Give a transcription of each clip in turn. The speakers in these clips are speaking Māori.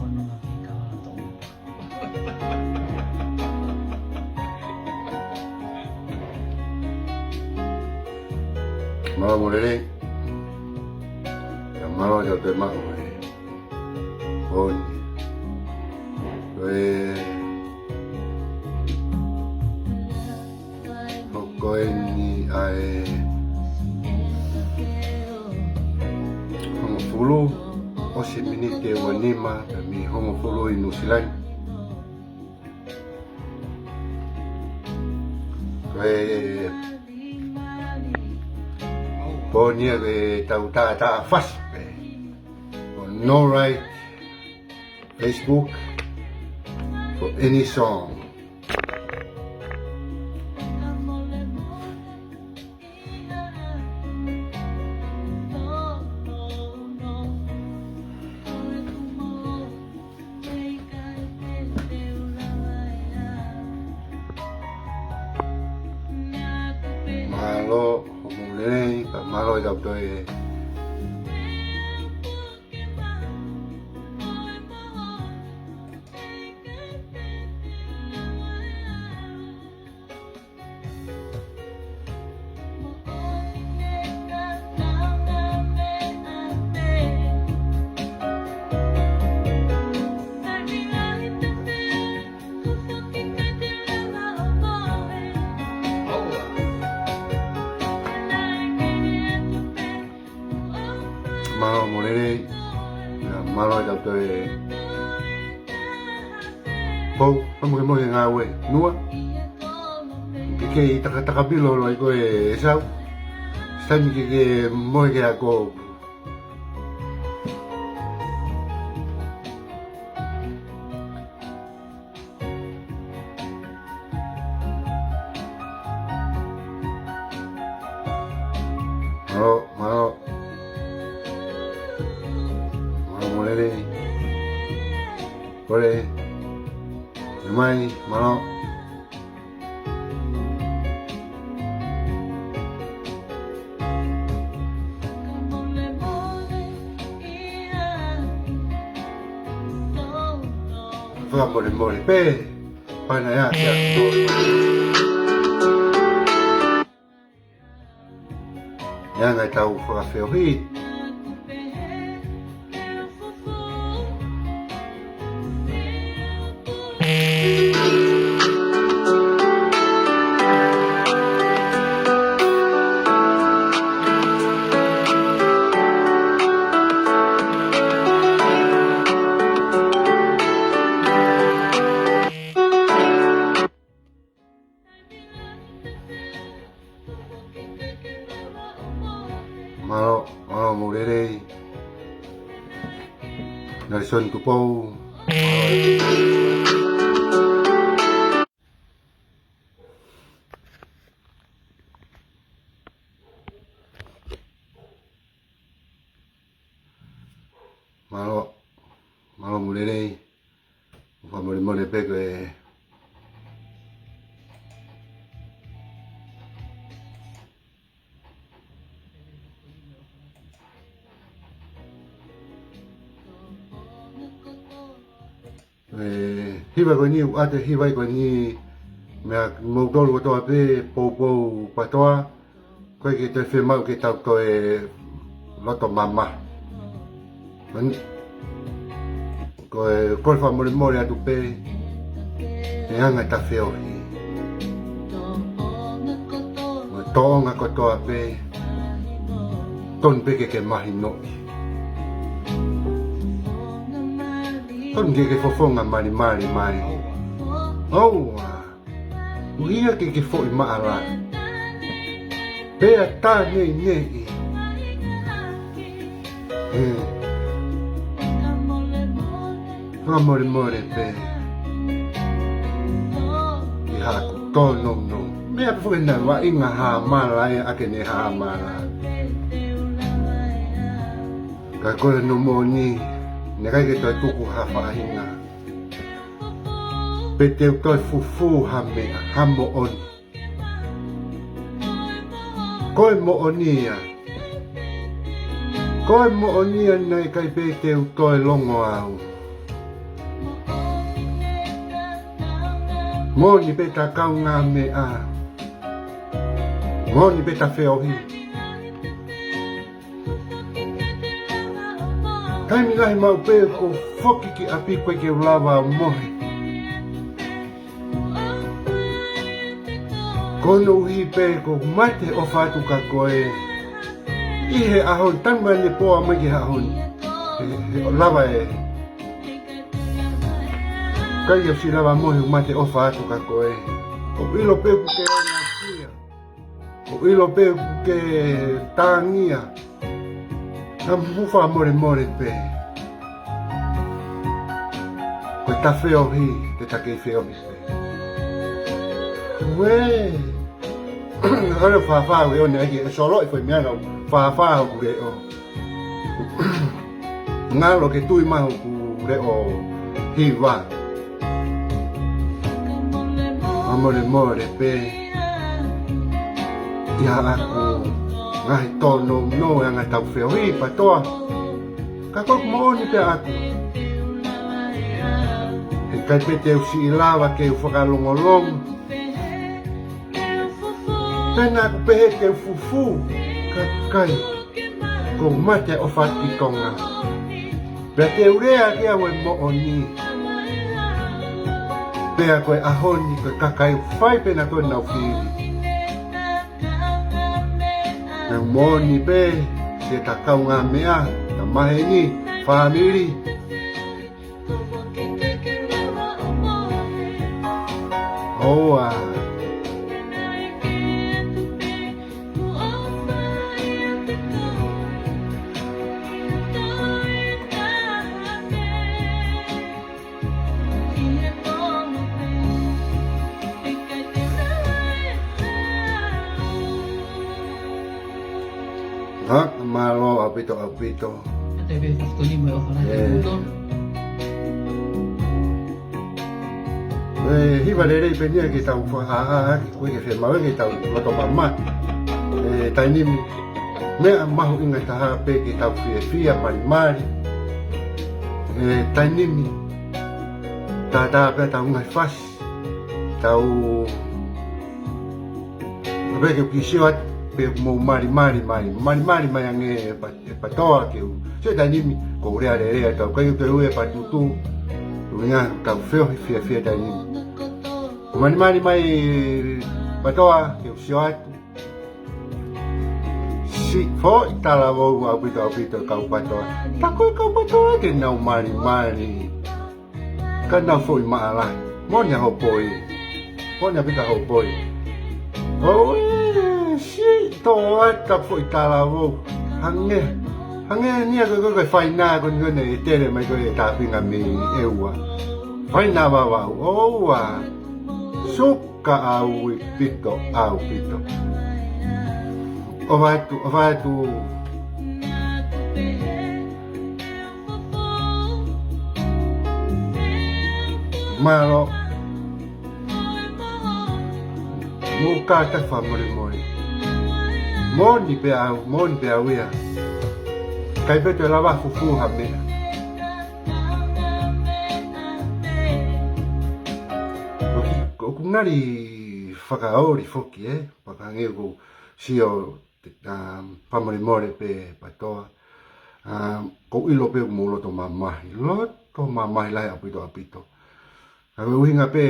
本能がいいかなと思った。Malo mulele, yang malo jauh temak Oni, koe ni ai hongo fulu o si minite wanima mi hongo fulu i Nusilani. Pokoknya tahu tak fast no right Facebook for any song. Malo mulai malo jauh tu malo mulai malo jauh tu pau kamu mau yang ngawe nua kiki tak bilo lo iko esau sami kiki mau ke aku malo mulai boleh mai malo boleh pe pana ya yang nggak tahu favorit malo mulai dari son kupau malo mulai mulai pe hiva ko ni ate hiva ko ni me mo dolo to ape po patoa ko ke te firma ke tau ko loto mama man ko fa mo atu pe e anga ta feo mo tonga ko to ape ton pe ke mahi no ton ke fofonga mari mai oh uia ke fo i maara pe ata ne amore pe i ha to no me a fo na wa inga ha mala a ke ne ha mala ka ko no mo ni negai ke toi tuku hafahinga peteu toi fufu hamo on koe mo onia nai kai peteu toi longo au Moni peta kaunga me a. Moni peta feohi. Taimi lahi mau pe ko foki ki api koe ke ulawa mohe. Kono uhi pe ko mate o fatu ka koe. Ihe ahon tangwa ne poa magi ahon. Lava e. Kai o si lava mohe mate o fatu ka koe. O ilo pe ku ke ona kia. O ilo pe ku ke tangia. Na mufa more pe. Ko ta feo hi, te ta ke feo hi. We. Ora fa we ona ki solo e foi miano. Fa ku re o. Nga lo ke tui ma ku re o hi wa. More pe. Ya aku. Ngai tono no nga tau feo hi patoa. Ka ko mo ni pe aku. E kai pe te usi lava ke u whakalongolong. Pena ku pe te fufu. Ka kai. Ko mate o whaki tonga. Pea te urea ki awe mo o ni. Pea koe ahoni koe kakai whai pena koe nau whiri. Na moni pe, se ta kaunga mea, ta mahe ni, whamiri. Oa. Ha, malo apito. Ate be fustoni mo o fala te Hiva le rei penia ki tau whaha ki koe ke whemawe ki tau mato mama. Tainimi, mea mahu inga taha pe ki tau whia mari. Tainimi, tā pe tau ngai whasi. Tau... Ape ke ukisio atu. Pe mo mari mai ange patoa ke u se tainimi ko rea tau kai te ue patutu uinga tau feo fia tainimi mari mai patoa ke u sioatu si fo itala vo apito kau patoa takoi kau patoa ke nau mari kan nau foi maala monya hopoi monya pita hopoi oh toa ta foi tala vo hange ni ko fai na ko ne tere mai ko ta pinga mi eua fai na va oa suka au pito o vai tu malo muka ta famore moi Moni pe wea. Kai pe te lava fufu ha mea. Ko ngari whakaori foki Pakange ko sio pamore pe patoa. Ko ilo pe mo loto mamahi. Loto mamahi lai apito. Ka uhinga pe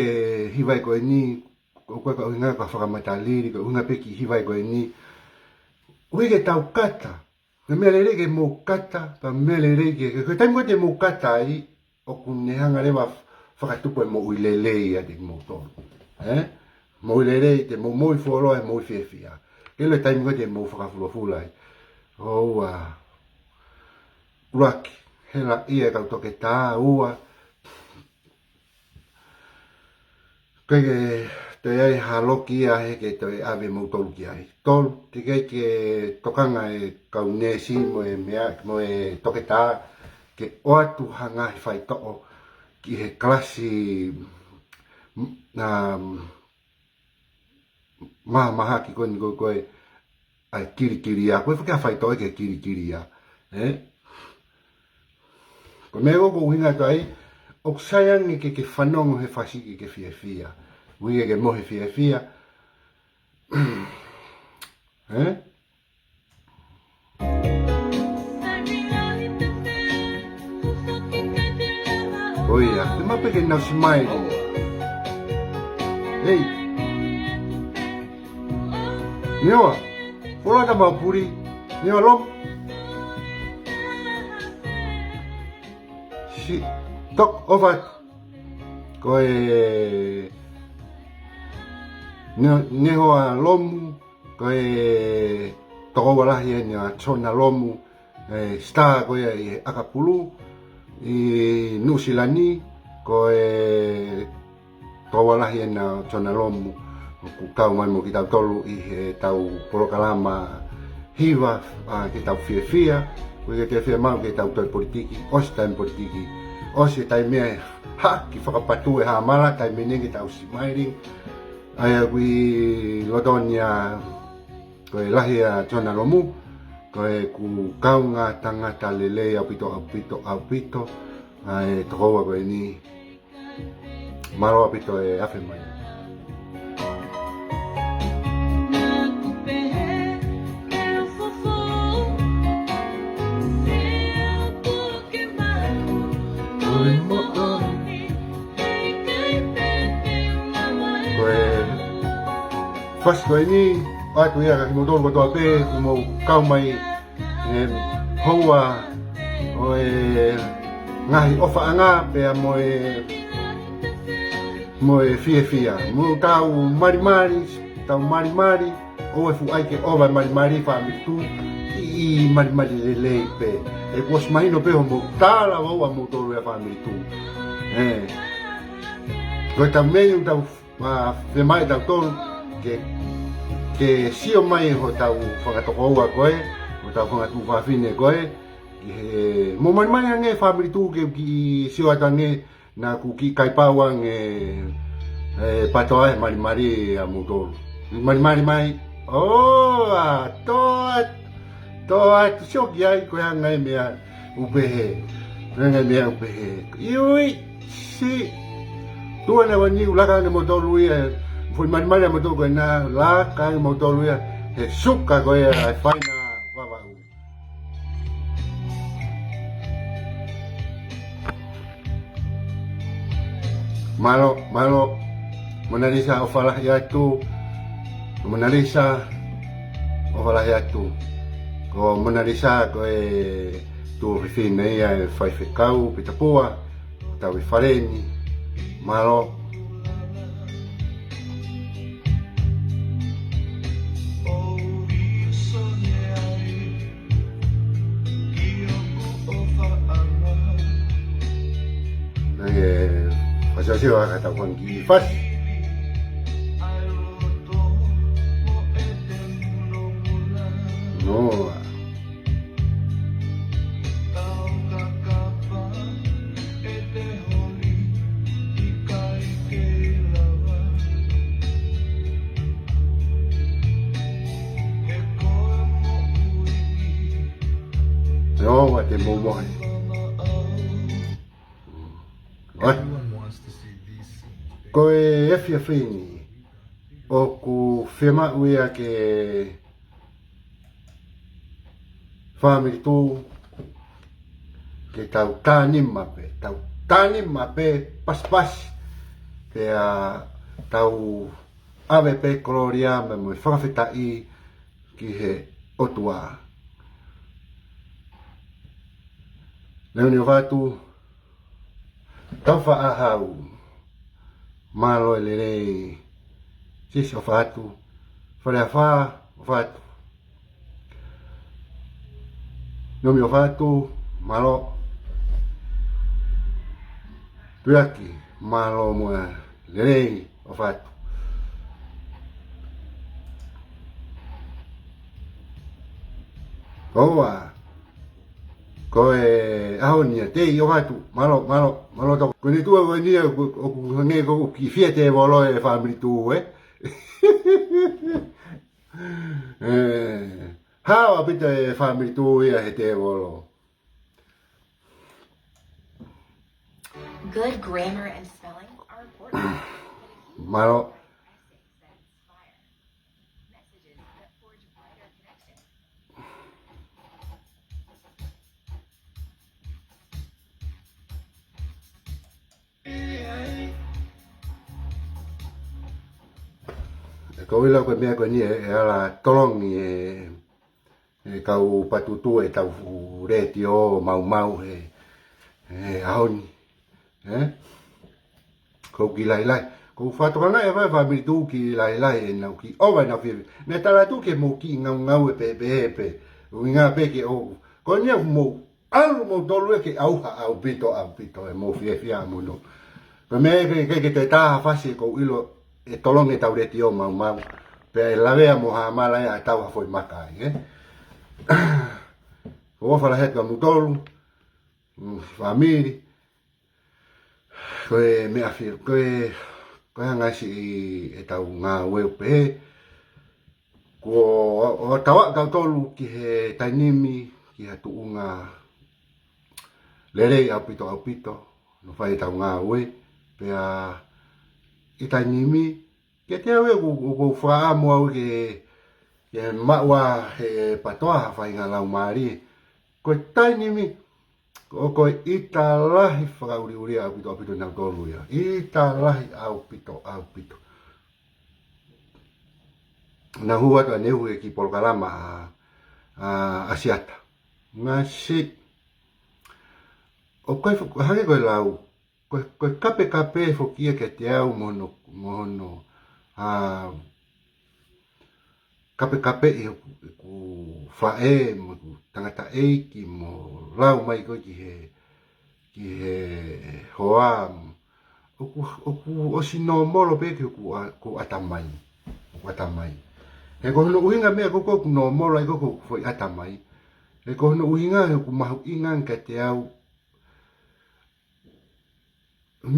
hivai ko ni ko uhinga ka whakamataliri ko uhinga pe ki hivai ko ni. Ui ke tau kata, na mea lere ke mō kata, pa mea lere ke taimo te mō kata ai, o kunehanga rewa whakatupu e mō ui lele ia te mō tōru. Mō ui lele te mō mōi fuoroa e mōi whiawhia. Kele taimo te mō whakafulafula ai. Oua, uraki, hela ia kau toke tā, ua. Kege, te ai haloki ia he ke te ave mo tolu ki ai. Tolu, te kei ke tokanga e kau nesi mo e mea, mo e toke tā, ke oatu hanga he whai toko ki he klasi na maha ki koe ai kirikiri ia. Koe whakea whai toke ke kirikiri ia. Ko mea koko uhinga to ai, o sayang ke whanongo he whasiki ke whiawhia. Wige ke mohi fia. Oh iya, kenapa ke nak smile? Hey, nyawa, pola tak mau puri, nyawa lom. Si, tok obat, koi nyawa lom, koi toko walah ye nyawa chona lomu, star koi akapulu. I nusilani ko tawala hiena chona lomu ku kau mai mo kita tolu I tau porokalama hiva kita fia ko kita fia mau kita tau politiki os time politiki os tai me ha ki whakapatu ha mala tai me kita usi mairing ai kui lodonia ko lahia chona lomu ko ku kaunga tangata lele apito ai toa ko ni maro apito afe mai first ko ni aku ya kasi motor ko to ape mo kau mai hoa o ngahi ofa anga pe mo fia mo tau mari o fu ai ke ova mari fa mi tu I mari le pe e pos mai no pe mo tala o mo to fa mi tu ko também tau fe mai tau to que si o mai ho tau whakatokoua koe, o tau whangatu whawhine koe, mo mai nge whamiri tū ke ki si o atange na ku ki kaipaua nge patoa mari a mutoro. Mari mai, toa, shoki ai koe hangai mea upehe, Iui, si, tua na wani ulaka nge motoru foi mari mo to na la ka mo to lu he suka ko ai faina baba malo monalisa o falah ya tu monalisa o falah ya tu ko monalisa ko tu fine ya fai ficau pitapua tau fareni malo Pasal siapa kata orang gifas. No. No, what the moment. What? Ko fia fini o ku fema uia ke family tu ke tau tani mape pas ke tau AVP Gloria me mo whakawhetai ki he otua leoni o watu tau whaahau malo ele sis o fatu fa fatu no mi fatu malo tuaki malo mo le o fatu oa ko ahonia te o fatu malo to ko ni tu ko ni o nge ko ki fiete volo e family tu how a bit family tu ya te volo Good grammar and spelling are important. malo ko wila ko mea ko ni ala tolong ni kau patutu tau reti o mau ahoni ko ki lai ko fatonga e vai mi tu ki lai na ki o vai na fi ne tala tu ke mo ki ngau pe winga pe ke o ko ni mo alu mo dolu ke au pito e mo fi mo no pe me ke te ta fasi ko ilo e tolong e tau reti o mau pe la vea mo ha mala ya tau foi makai ko fa la het ka mo dolu famili ko me afir ko hanga si e tau ngā weu pe ko o tawa ka tolu ki he tainimi ki ha tuunga lere apito no fai tau ngā we pe a i tainimi ke te awe ko wha mo au ke maua he patoa fai ngā lau maari ko tainimi ko ita lahi whakauri apito nau tolu ia. Ita lahi au pito. Na hua ta nehu e ki polkalama asiata. Ngā si, o koe hake koe lau, koe kape fokia ke te au mohono kape i ku whae mo tangata eiki mo lau mai koe ki he hoa o si no molo pe ki ku atamai he ko no uhinga mea ko no molo ai ko foi atamai he ko no uhinga he ku mahu ingan ka te au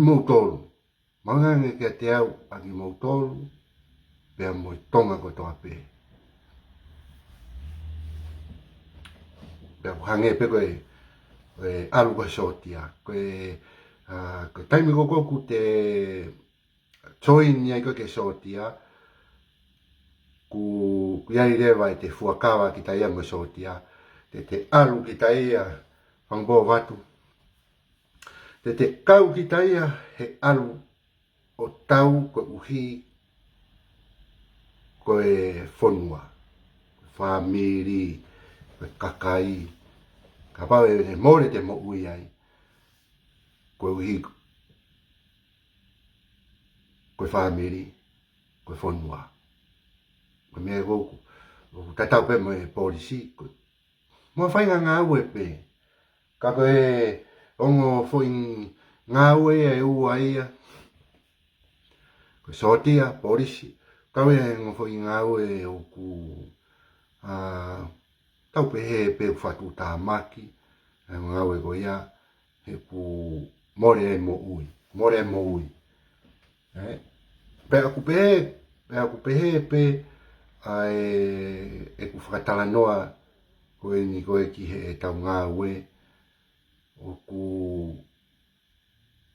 mo tolu mangang ka te au angi mo tolu pe mo tonga ko to ape pe hange pe koe alu ko sotia ko taimi ko ku te toini ai ko ke sotia ku yai rewa te fuakawa ki tai mo sotia te alu ki tai fangbo watu te kau ki tai he alu o tau ko uhi ko fonua family kakai kapau e more te mo ui ai ko uhi ko family ko fonua ko me go tatau pe mo polisi mo fai nga ue pe ka ko ongo foi nga ue e u ai ko sotia polisi ka we ngo foi nga ue o ku tau pe pe fatu ta maki nga we go ia he ku more mo ui pe aku pe ai e ku fatala noa ko ni ko ki he tau nga we o ku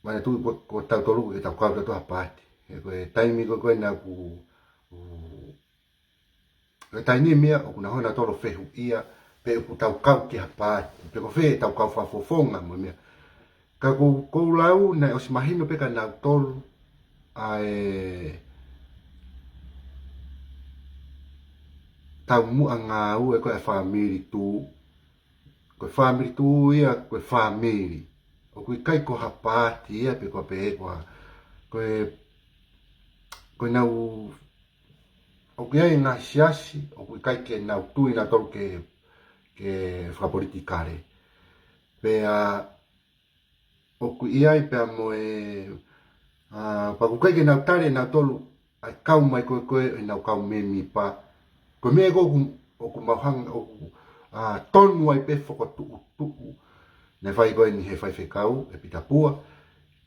mana tu ko tau tolu ke tau ka to apati e ko taimi ko na ku e taini mea o kuna hona tolo fehu ia pe ku tau kau ki hapati pe ko fe tau kau fa fofonga mo mea ka ko lau na os mahino pe ka na tolu ai tau mu anga u e ko e family tu ia ko family o ku kai ko hapati ia pe ko na o que hai na siasi o que kai ke na tu ina tol ke fa politikare pe o ku ai pe mo pa ku kai ke na tare na tolu ai kau mai ko na kau me mi pa ko me go o ku mahang o tonu ai pe fo tu ne fai go ni he fai fe kau e pita pua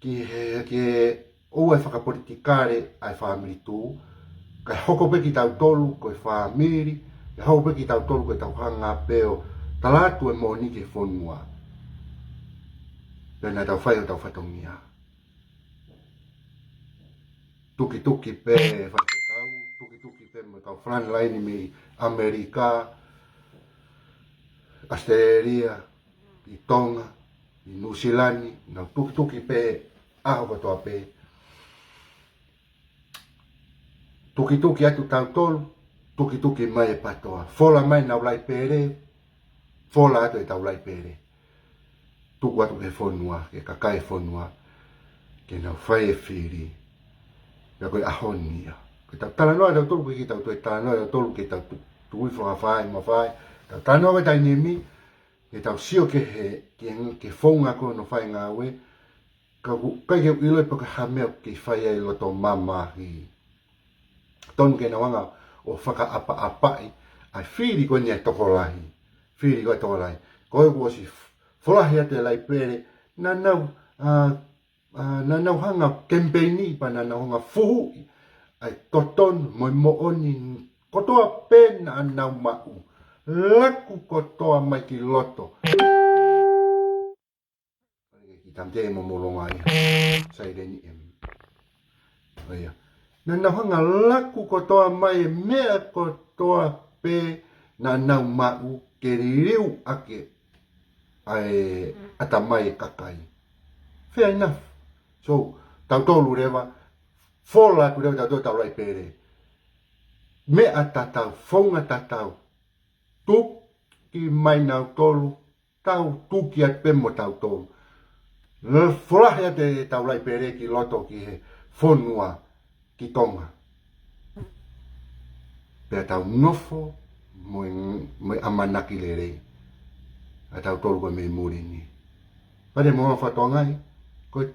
ke o ai fa politikare ai family tu ka hoko pe ki tau tolu ko e family ka hoko pe ki tau tolu ko tau hanga peo talatu e moni ke fonua pena tau fai o tau fatongia tuki pe whakekau, tuki pe mo kau frontline mi Amerika, Australia, i Tonga, i New Zealand, na tuki pe aho katoa pe. Tuki atu tau tolu, tuki mai e patoa. Fola mai na ulai pere, fola atu e tau ulai pere. Tuku atu ke fonua, ke kakai fonua, ke na whai e whiri. Ia koe ahonia. Ke tau tala noa tau tolu ki tau tue tala noa tau tolu ke tau tui whakawhai, mawhai. Tau tala noa ke tai nimi, ke tau sio ke he, ke fonga ko no whai ngā we. Kai ke iloi pa ke hameo ke whai e loto mamahi. Tonu ke na wanga o whaka apa-apai, ai whiri koe nia tokolahi. Whiri koe tokolahi. Koe kua si wholahi ate lai pere, na nau hanga kempeini pa na nau hanga fuhui. Ai toton moi mooni kotoa pena nau mau. Laku kotoa mai ki loto. Ki tamte mo molonga ia. Saireni em. Oia. Na nau hanga laku kotoa mai mea kotoa pe na nau mau ke riu ake ai ata mai kakai. Fair enough. So, tau tolu rewa, fola tu rewa tau lai pere. Mea tatau, fonga tatau, tuki mai nau tolu, tau tuki at pemo tau tolu. Fola hea te tau lai pere ki loto ki he fonua. Ki Tonga. Pea tau nofo moi amanaki le rei. A tau tolu koe me muri ni. Pare moa whatongai, koe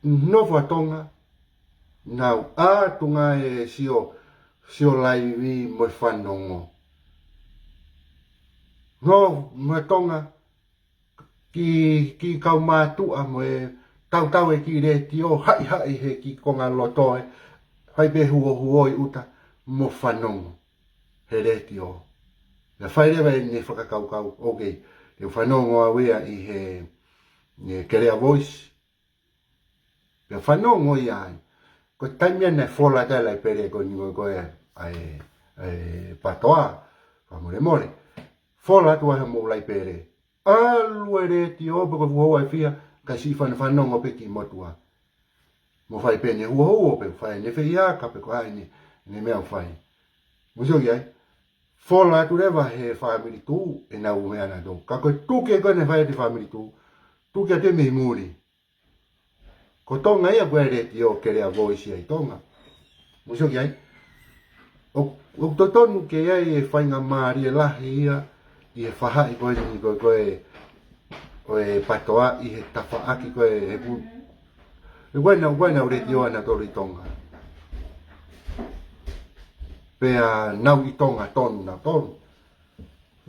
nofo a Tonga, nau ātunga e sio laiwi moi whanongo. No, moi Tonga, ki kau mātua moi tau e ki re ti o hai he ki konga lotoe hai be huoi uta mo whanongo he re ti o na whai rewa e ne whakakau okay e whanongo a wea i he Kerea Voice e whanongo i ai ko taimia ne whola tai lai pere ko ni koe ai patoa whamore more whola tua he mo lai pere alu e re ti o pako vuho ai fia kasi whanongo pe ki motua. Mo whai pe ne huo pe whai ne whia ka pe koe ne mea whai. Musio ki ai, whola atu rewa he whamiri tū e nau mea na tō. Ka koe tūke koe ne whai te whamiri tū, tūke a te mihi muri. Ko tonga ia koe re ti o Kerea Voice ai tonga. Musio ki ai, o totonu ke ai e whainga maari e lahi ia, i e whahai koe ni koe o e patoa i he tawhaaki koe he pu. E waina ure ti oana tori Tonga. Pea nau i Tonga tonu na tonu.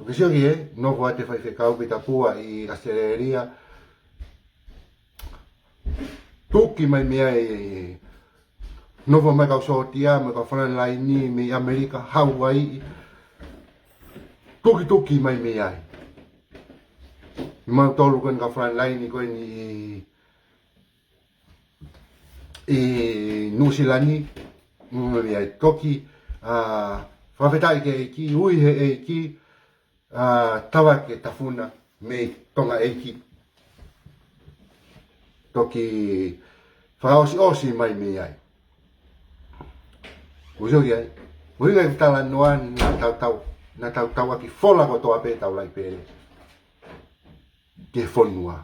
Ke sio ki e, nofo ate whai whekau ki ta pua i Australia. Tuki mai mea e nofo mai kau sotia, mai kau whanalai ni, me Amerika, Hawaii. Tuki mai mea e. Mau tolu koe ka frontline ni koe ni New Zealand ni ai toki whawhetai ke ki ui he e ki tawa ke tafuna me tonga e ki toki whaosi mai me ai uso ki ai ui kai tala noa na tau aki fola ko toa pe tau lai pere ke fonua.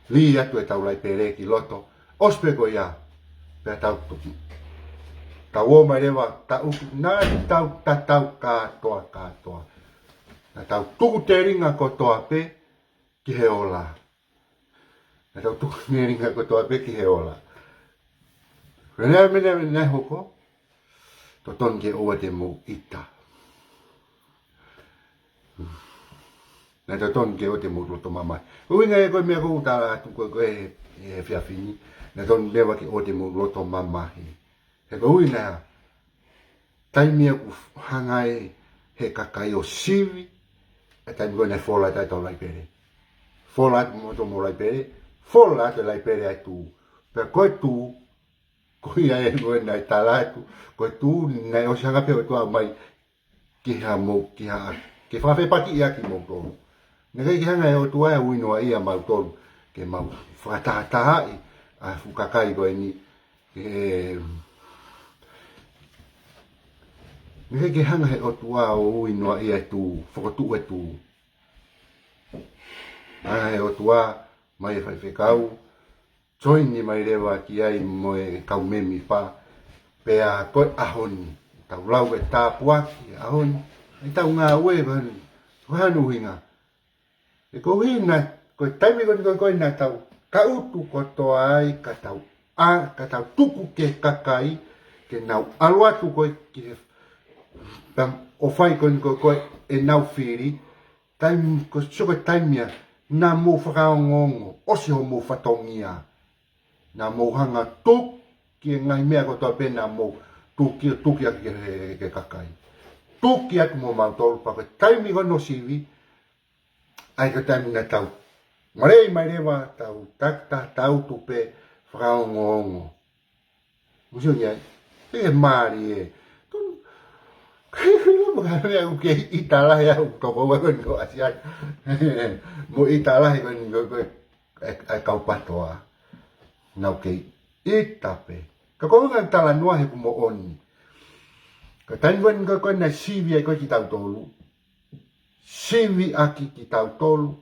Li atu e tau lai pere ki loto. Ospe ko ia. Pea tau o mai rewa. Tau katoa. Na tau tuku te ringa ko toa pe ki he ola. Na tau tuku te ringa ko toa pe ki he ola. Renea mene hoko. To ton ke oa te mo ita. Na te ton ke o te muru to mamai. Ui ngai koe mea kou tāra atu koe e whiawhini. Na ton mewa ki o te muru to mamai. He koe ui nea. Taimia ku hangai he kakai o siwi. E taimi koe ne whola tai tau lai pere. Whola atu mo to mo lai pere. Whola atu lai pere ai tū. Pea koe tū Kuia e koe nai talaku. Koe tu nai o sanga pe o tua mai. Ki ha mo, ki ha. Ke whawhe paki ia ki mo tōru. Ngai ki hanga e o tua e uinoa ia mau tōru. Ke mau whakatahai. A fukakai koe ni. Ngai ki hanga e o tua o uinoa ia tu. Whakotu e tu. Hanga e o tua mai e whaiwhekau. Toini mai rewa ki ai mo e kau memi pa. Pea koe ahoni. Tau lau e tāpuaki ahoni. Ai tau ngā ue vanu. Tuhanu hinga. E ko hina. Koe taimi koe nā tau. Ka utu kotoa ai ka tau. Ka tau tuku ke kakai. Ke nau aluatu koe ki o whai koe e nau whiri. Taimi ko soko taimia. Nā mō whakaongongo. Osi ho mō whatongia. Nā mō hanga tuk. Ki ngai mea kotoa pena mō. Tuki aki ke kakai. Tuki aki mō mautolu pa koe taimi kono sivi. Ai ka taimi na tau. Marei mai rewa tau takta tau tupe whakaongongo. Musio niai. E maari e. Kaya uke italahi au toko wakon ko asian. Mo italahi kon ai kau patoa. Nau ke itape. Ka ko ngan tala noa he mo oni. Ka tanwan ko na sivi ai ko ki tau tolu. Sivi aki ki tau tolu.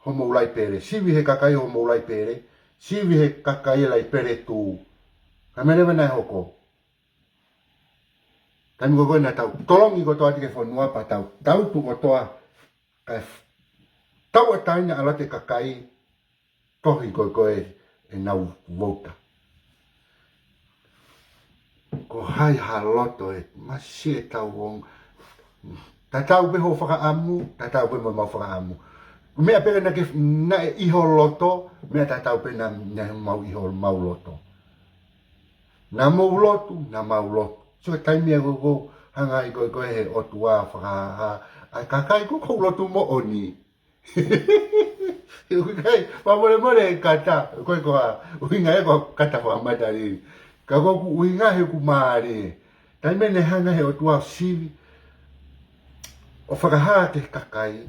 Homo lai pere. Sivi he kakai homo lai pere. Sivi he kakai lai pere tu. Ka mene mana hoko. Tani ko na tau tolongi ko toa tike whanua pa tau tu ko toa kai tau ataina ala te kakai tohi ko e nau vota. Ko hai haloto e masi e tau wong. Ta tau pe ho whaka amu, ta tau pe mo mau whaka amu. Mea pere na e iho loto, mea ta tau pe na mau iho mau loto. Na mau lotu, na mau lotu. So taimi e koko hanga i koe he o tua whakaha. Ai kakai koko lotu mo oni. Kai, more e kata. Koe koha, uinga e koha kata whamatari. Ka koku uinga he ku maare. Taimi ne hanga he o tua sivi. O whakaha te kakai.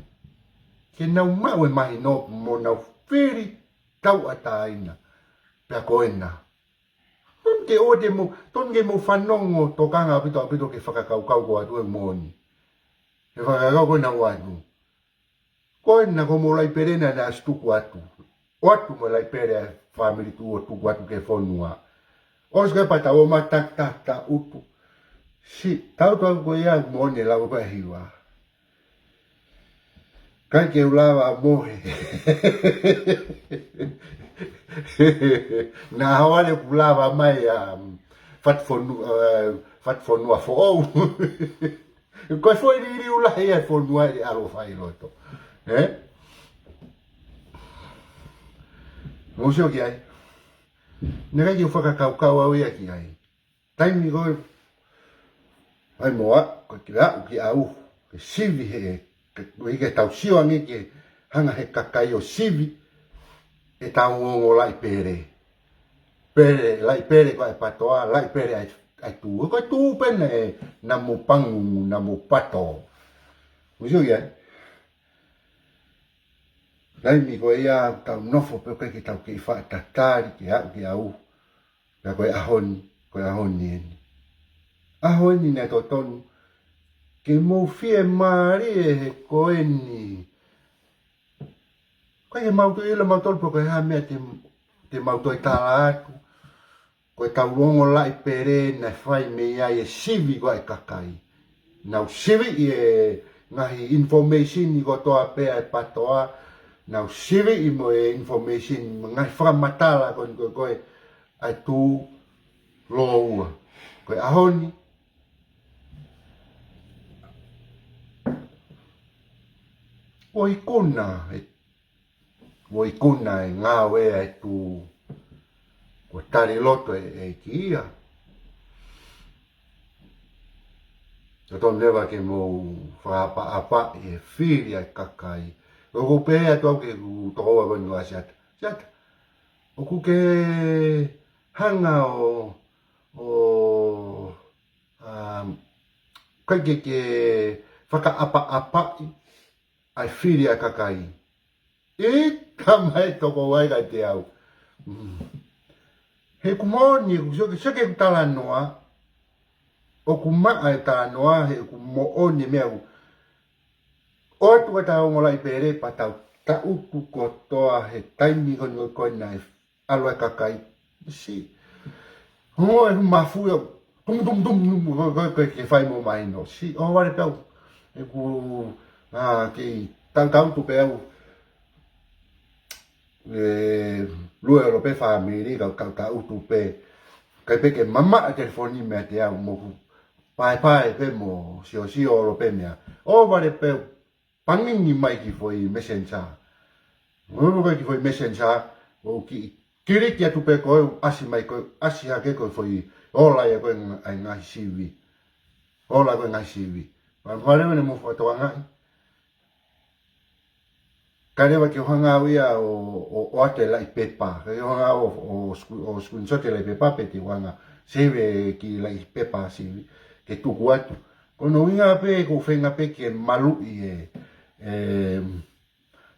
Ke nau mau e mahi no mo nau whiri tau ataina. Pea koe na. Ke o te mo, tonge mo whanongo tokanga pito ke whakakaukau ko atu e moni. He whakakau ko na watu. Koe na ko mo lai perena na stuku atu. O atu mo lai pere family tu o tuku atu ke whonua. Os ke pata o ma tak utu. Si, tau ko ia moni lau ko hiwa. Kai ke ulawa mohe. Na hawale pulava mai fat fonua fo o ko foi ri ula ia fonua e alo fai loto mo sio ki ai nega ki fa kau au ia ki ai taimi go ai moa ko ki au ke sivi he ke tau sio angi ke hanga he kakai o sivi e tau ngongo lai pere. Lai pere ko ai patoa, lai pere ai tu. Ko tu pene e na mo pangu, na mo pato. Usio ia. Lai mi ko ia tau nofo pe ki tau ki fa tatari ki au. Na ko ahoni ni. Ahoni na to tonu. Ke mo fie mari e ko ni. Koe he mauto ila mautol po koe ha mea te mauto i tala atu. Koe tau rongo lai pere na whai mea e sivi koe kakai. Nau sivi i e ngahi information i kotoa pea e patoa. Nau sivi i mo e information ngahi whakamatala koe ai tu loa ua. Koe ahoni. Oi kona Voi kuna e ngā wea e tu ko tari loto e ki ia. Ton lewa ke mo whaapa e whiri ai kakai. O ko pēhea tau ke ku tokoa koni wa siata. O ku ke hanga o o kai ke whakaapa ai whiri a kakai. Ka mai toko wai ka te au. He kumoni, sake kutala noa, o kumaa e tā noa, he kumooni mea u. O atu ka tā ongola i pere patau, ta utu kotoa he taimi koni koina e aloe kakai. Si. Ho e mafu e tum, ke whai mo mai no. Si, o ware pau. E ku, ki tau tu pe au. Lue Europe family ka utu pe kai pe ke mama a telefoni me te au mo pai pe mo sio Europe me o vale pe pangini mai ki foi messenger mo ko ki foi messenger o ki kiri ki atu pe ko asi mai ko asi ha ke ko foi ola ya ko ngai CV ola ko ngai CV ma vale me mo foto ngai Karewa ki hanga ia o ate lai pepa. Ke hanga o screenshot lai pepa pe ti wanga. Seve ki lai pepa si ke tuku atu. Kono inga pe ko whenga pe ke malu i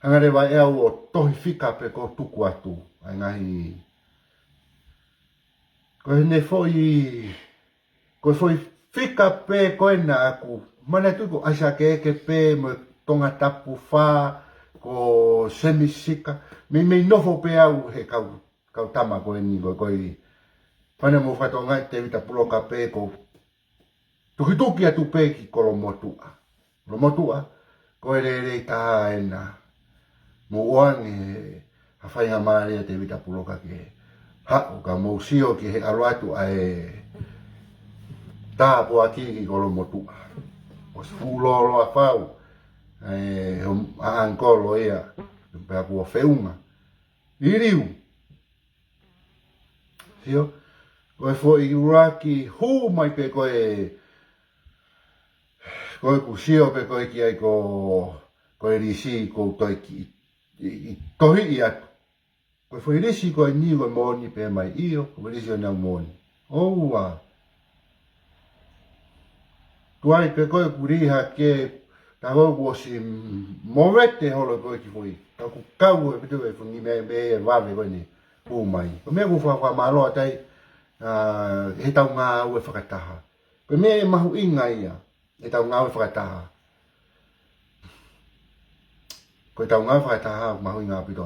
hanga rewa ea o tohi whika pe ko tuku atu. Ai ngahi. Ko hene foi whika pe koena aku. Mana tuku aisa ke pe mo tonga tapu wha. Ko semisika me nofo pe au he kau tama ko ni ko i pana mo fato ngai te vita puloka pe ko tuki atu pe ki kolomotua ko re ta ena mo wangi ha fai mari te vita puloka ke ha o ka mo sio ki he aloatu ai ta po aki ki kolomotua o fulo lo afau ankolo ia pe a feunga iriu sio ko foi uraki hu mai pe ko ku sio pe ko ki ai ko risi ko to ki tohi ia ko foi risi ko ni ko moni pe mai io ko risi na moni oua tuai pe ko kuriha ke ta go si movete holo ko ki foi ta ku kau e pitu e fungi me vave ko ni o mai ko me go fa malo tai he tau nga o whakataha ko me mahu inga ia he tau nga o whakataha ko tau nga whakataha mahu inga pito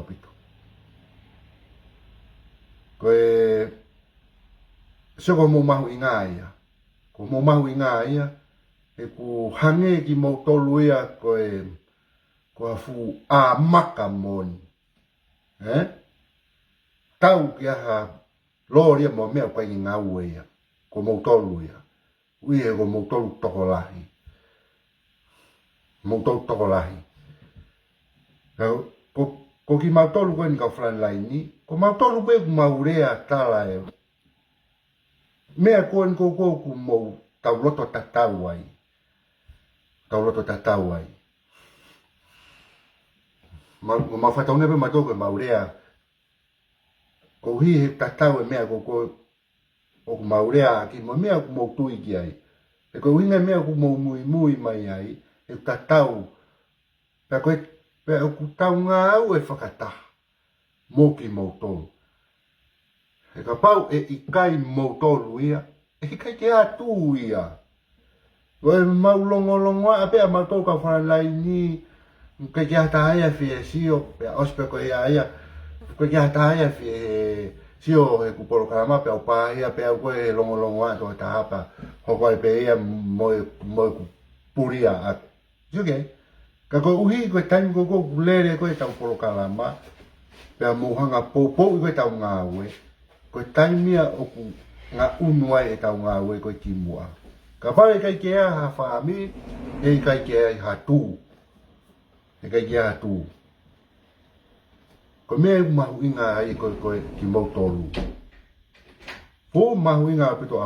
ko so ko mo mahu inga ia ko mo mahu inga ia e ku hange ki mo tolu ia ko afu a maka moni tau ki aha loria mo mea kwa i ngau ia ko mo tolu ia ui e ko mo tolu tokolahi ko ki mau tolu ko ni ka flan laini ko mau tolu pe ku maurea tala e mea ko ku mo tau loto tatau ai ma fa tau nebe ma to ko maurea ko hi he tatau e mea ko maurea ki mo mea ko mo tui ki ai e ko winga mea ko mo mui mai ai e tatau pe ku tau nga au e whakata mo ki mo tolu e ka pau e ikai mo tolu ia e kai ke atu ia Wai mau longo ape a mau toka whana lai ni ke kia tahaya fi sio pe ospe ko ia ko kia tahaya fi sio e kuporo karama pe opa ia pe au ko longo a to tahapa hoko pe ia mo puria a juge ka ko uhi ko tan ko lere ko ta poro karama pe mo hanga popo ko ta nga we ko tan mia o ku nga unua e ta nga we ko timua ka pare kai ke ha fami e kai ke ha tu e kai ke ha tu ko me ma inga ai ko ki mo tolu po ma inga apito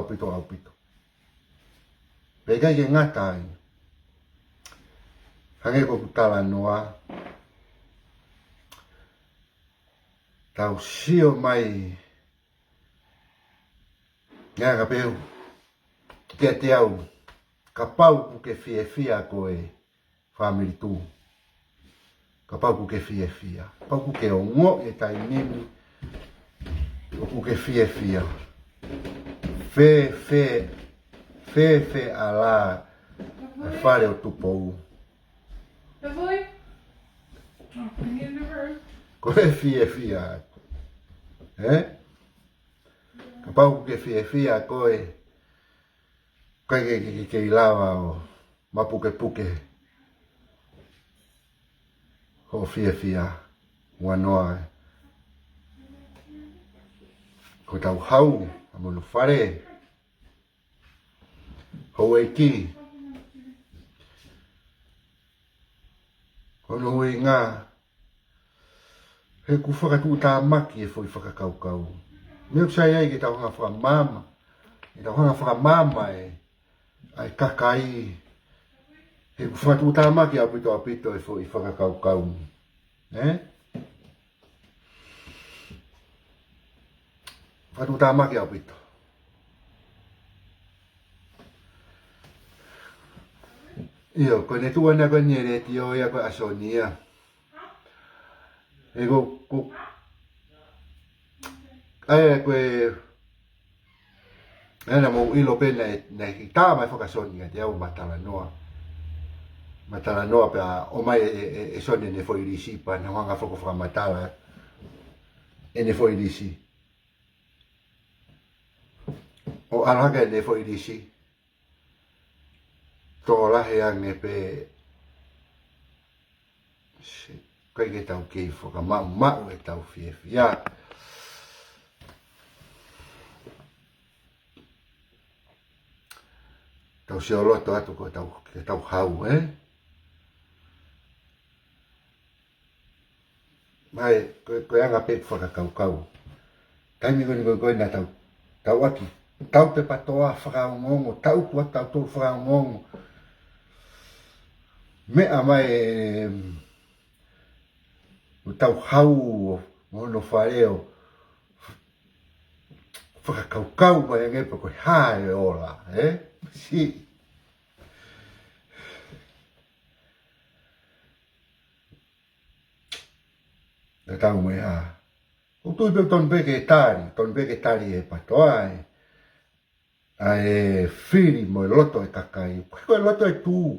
pe kai ke ngata ai hange ko tala noa tau sio mai Ngā ka peu. Kia te au. Ka pau ku ke fia koe family tū. Ka pau ku ke fia. Pau ku ke ongo e tai nimi. Ku ke fia. Fe ala. E whare o tupou. Koe fia. Ka pau ku ke fia koe. Koe ke ilawa o mapuke. Ho fia. Wanoa. Ko tau hau. Amono whare. Ho e ki. Kono hui ngā. He ku whakatū tā maki e fwoi whakakaukau. Meu sai ai ki tau hanga whakamama. Ki tau hanga whakamama e. Ai kakai. He ku whakatū tā maki apito e fwoi whakakaukau. Whakatū tā maki apito. Iyo, ko ne tua na ko nyere tio ya ko asonia. Ego ko ai ko ana mo ilo pena na kita mai foka sonia te au matala noa pa o mai e sonia ne foi risi pa na wanga foko fra matala e ne foi risi. O alaga ne foi risi. Tō lahe ange pe kai ke tau kei whaka mau e tau fia. Tau se o loto atu ko tau hau, Mai, koe anga pe whaka kau. Taimi koe na tau aki. Tau te patoa whakaongongo, tau kua tau tō whakaongongo. Mea mai tau hau mono whareo whakakaukau mai angepa koe hae ola, Si. Na tau mai ha. O tui pe ton peke tari e patoa Ai whiri mo loto e kakai, koe loto e tū.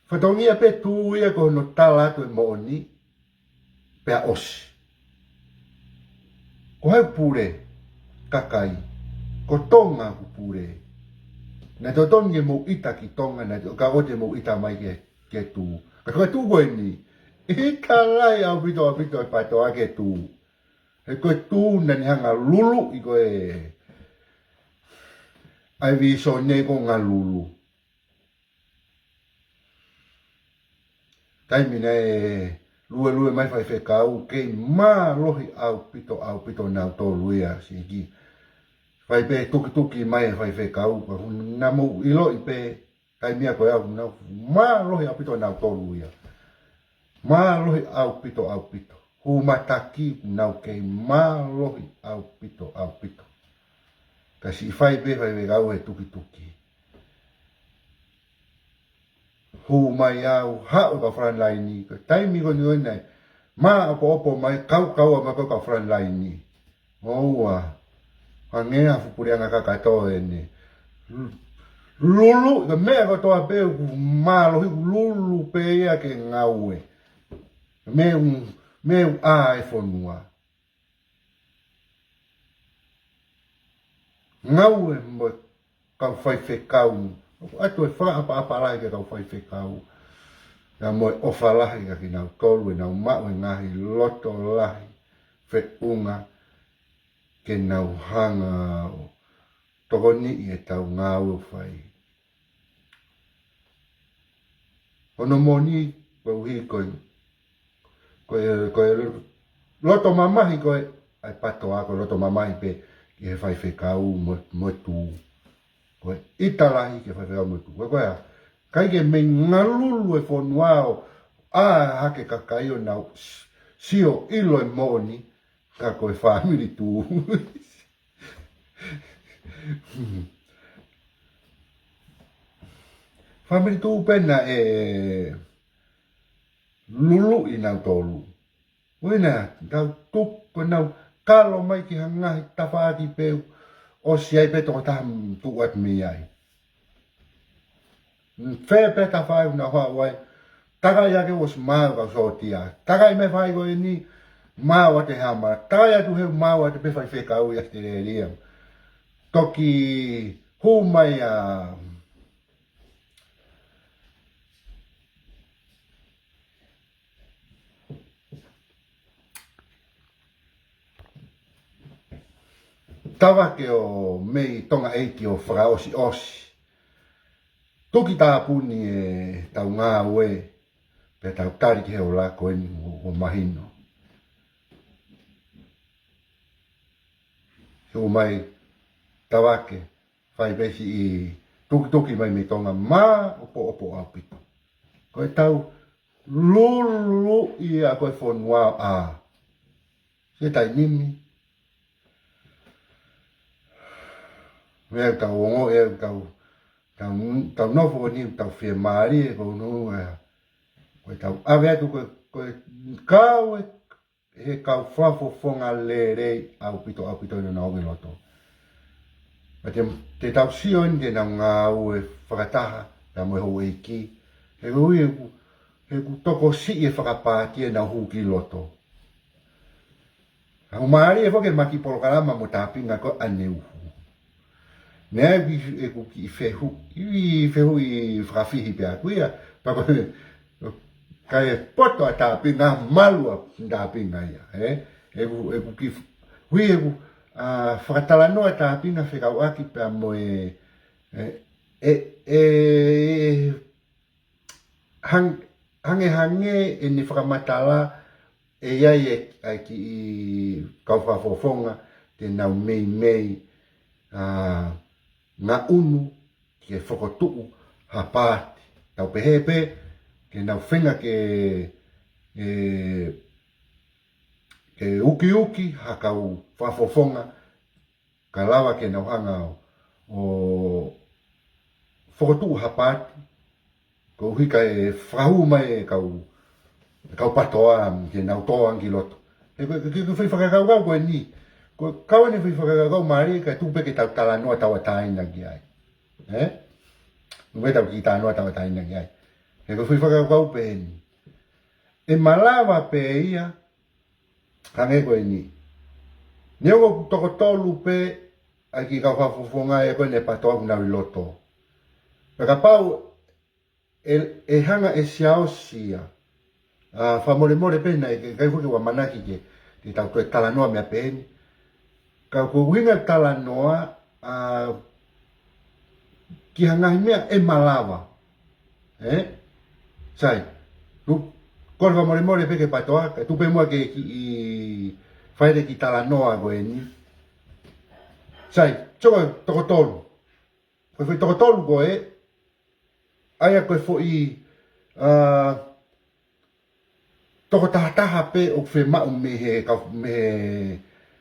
Whatongia pe tū ia ko no tala atu e mooni, pe a osi. Ko hau pure, kakai, ko tonga ku pure. Na to tonge mo ita ki tonga, na to ka ote mo ita mai ke tū. Ka koe tū koe ni, ika lai au pito e patoa ke tū. He koe tū na ni hanga lulu i koe, ai vi so ne ko ngā lulu. Taimi nei lue mai fai whekau, kei mā lohi au pito nau tō luia si ki. Fai pe tuki mai fai whekau, na mo ilo i pe, taimi a koe au, mā lohi au pito nau tō luia. Mā lohi au pito. Hu mataki nau kei mā lohi au pito. Kasi fai pe fai wekau e tuki. Hu mai au hao ka front line ni. Ka taimi ko ni nei. Ma opo mai kau ma ka front line ni. Oua. Angea fupurianga ka kato ni. Lulu, ka mea ko toa pe ma lohi lulu pe ia ke ngaue. Meu a e fonua. Ngau e mo kau whai whekau. Atu e wha apa lai ke kau whai whekau. Nga mo e ofa lahi ka ki nau tolu e nau mau e ngahi loto lahi whekunga ke nau hanga o tokoni i e tau ngau whai. Ono moni koe uhi koe loto mamahi koe ai pato ako loto mamahi pe ki he whai whekau mo tū. Koe italahi ke whai whekau mo tū. Koe a, kai ke me ngalulu e whonuao a hake kakai o nau sio ilo e moni ka koe whamiri tū. Family tu pena lulu i nau tolu. Uina, tau tupu nau kalo mai ki hangahi tawhaati peu o si ai peto taham tuat mi ai. Whea pe tawhai una hoa wai, takai ake was mau kau sotia. Takai me whai koe ni mau ate hama. Takai atu heu mau ate pe whai whekau i ate reria. Toki hu mai tawa ke o mei tonga eiki o whakaosi osi. Toki tā puni tau ngā ue, pe tau tari ki heo la koe ni o mahino. Heo mai tawake, whai besi i toki mai me tonga mā opo apito. Koe tau lulu i a koe whonua a. Se tai nimi. Mea tau ongo tau nofo ni tau whea maari e kou nuu koe tau awe atu koe kau he kau whafo whonga le rei au pito ina na oge loto. Te tau sio ni te nau ngā ue whakataha ta moe ho e ki. He ku toko si e whakapāti e nau hu ki loto. Hau maari e whoke maki polokarama mo tāpinga ko ane uhu. Nea e ku ki whehu i whakawhihi pe a kuia, pako kai poto a tāpinga malua tāpinga ia, e ku ki hui e ku whakatala noa tāpinga whekau aki pe a mo hange e ni whakamatala e iai e ki i kau whawhawhonga te nau mei ngā unu ki e whakotuu ha pāti. Tau pehepe ke nau whenga ke uki ha kau whawhawhonga ka lawa ke nau hanga o whakotuu ha pāti. Ko hika e whahu mai e kau patoa ke nau toa ki loto. Ke whakakau koe ni. Ko kawa ni whakakau maari ka tupe ke tau tala noa tau ataina ki ai. Nwe tau ki tā noa tau ataina ki ai. He ko whakakau pe ni. E malawa pe ia hange koe ni. Niongo toko tolu pe ai ki kau whafufonga e koe ne patoa kuna loto. Whakapau e hanga e siao sia. Whamore pena e kai huki wa manaki ke tau koe tala noa mea pe ni. Ka ko winga tala noa ki hangahi mea e malawa. Sai, korwa more peke patoa, ka tupe mua ke i whaere ki tala noa koe ni. Sai, toko toko tolu. Koe whi toko tolu koe, aia koe fo i toko taha pe o whi mau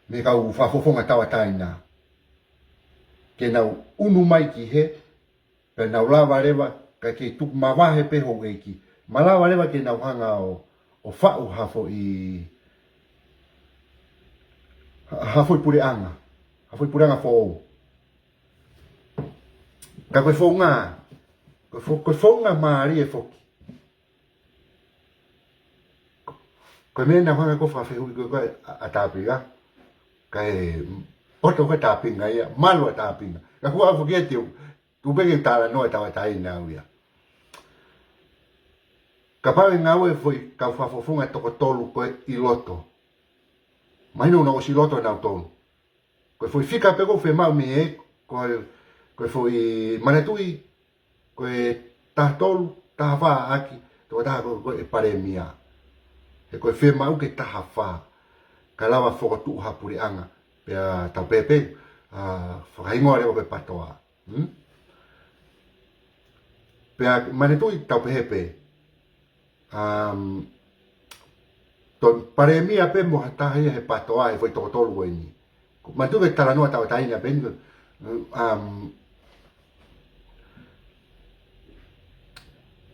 me kau whafofonga tawa taina. Ke nau unu mai ki he, pe nau lawa rewa, ka ke tuk mawahe pe ho e ki. Malawa rewa ke nau hanga o whau hafo i pure anga. Hafo i pure anga fo o. Ka koe fo ngā, koe fo ngā maari e foki. Koe mea nau hanga ko whawhehui koe a tāpinga. Kai poto koe tāpinga ia, malu a tāpinga. Ka kua afu kia tiu, tu peke tāla noa tawa tai nau ia. Ka pawe ngau e foi kau whafofunga toko tolu koe i loto. Mahino na o si loto nau tolu. Koe foi whika peko whe mau me e, koe foi manatui, koe taha tolu, taha wha aki, toko taha koe e pare mia. E koe whe mau ke taha wha. Ka lawa whokotu hapuri anga. Pea tau pepe, whakaingoa rewa koe patoa. Pea manatui tau pepe. To pare mia pe mo hatahi he patoa e foi toko tolu e ni. Mantu ke tala noa tau taina pe ni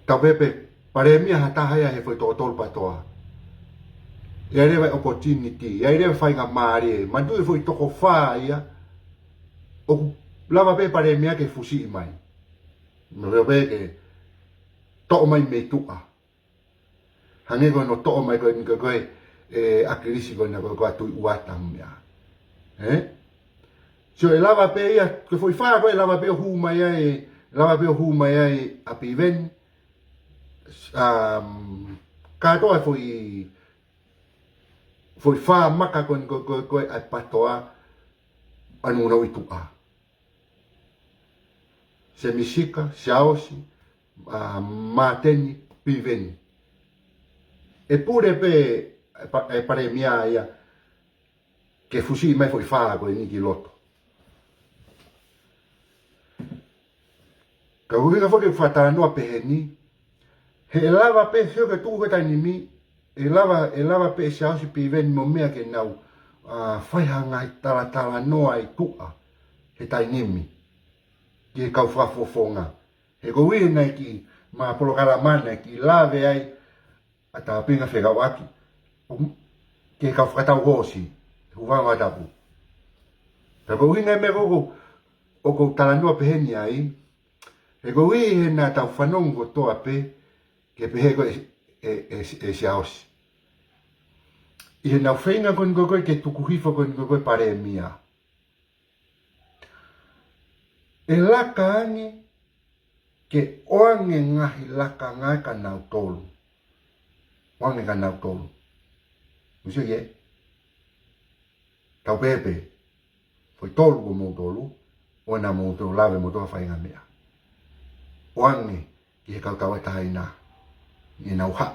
tau pepe pare mia hata haya he foi totol patoa ia rewa opportunity ia rewa fai ngā maare mandu e foi toko wha ia o lava pe pare mia ke fusi mai no rewa pe ke to mai me tua hange ko no to mai ko ni ko a krisi ko na ko atu uata mia so e lava pe ia ke foi fa ko e lava pe hu mai ai lava pe hu mai ai a piven ka to foi fa maka ko a patoa anu no itua se misika shaosi mateni piveni e pure pe e pare mia ia che fusi mai foi fa ko ni ki loto ka uvinga fo ke fata no pe ni he lava pe sio ke tu ko ni mi e lava pe shaosi piveni mo mea ke nau fai hanga tala no ai tua he tai nimi ki kau fa fofonga he ko wi nei ki ma polo kala mana ki lave ai ata pinga fega waki ke ka fata gosi uva ma tapu ta ko wi nei me o ko tala no pe ni ai he ko wi na ta fanongo to ape ke pe he ko e shaosi i na feinga kon go ke tuku hifo kon go pare mia e laka ani ke oange ngahi laka ngai ka nau tolu oange ka nau tolu musio ye tau pepe foi tolu ko mo tolu o na mo tolu lave mo to fainga mea oange ki he kau taina ni na uha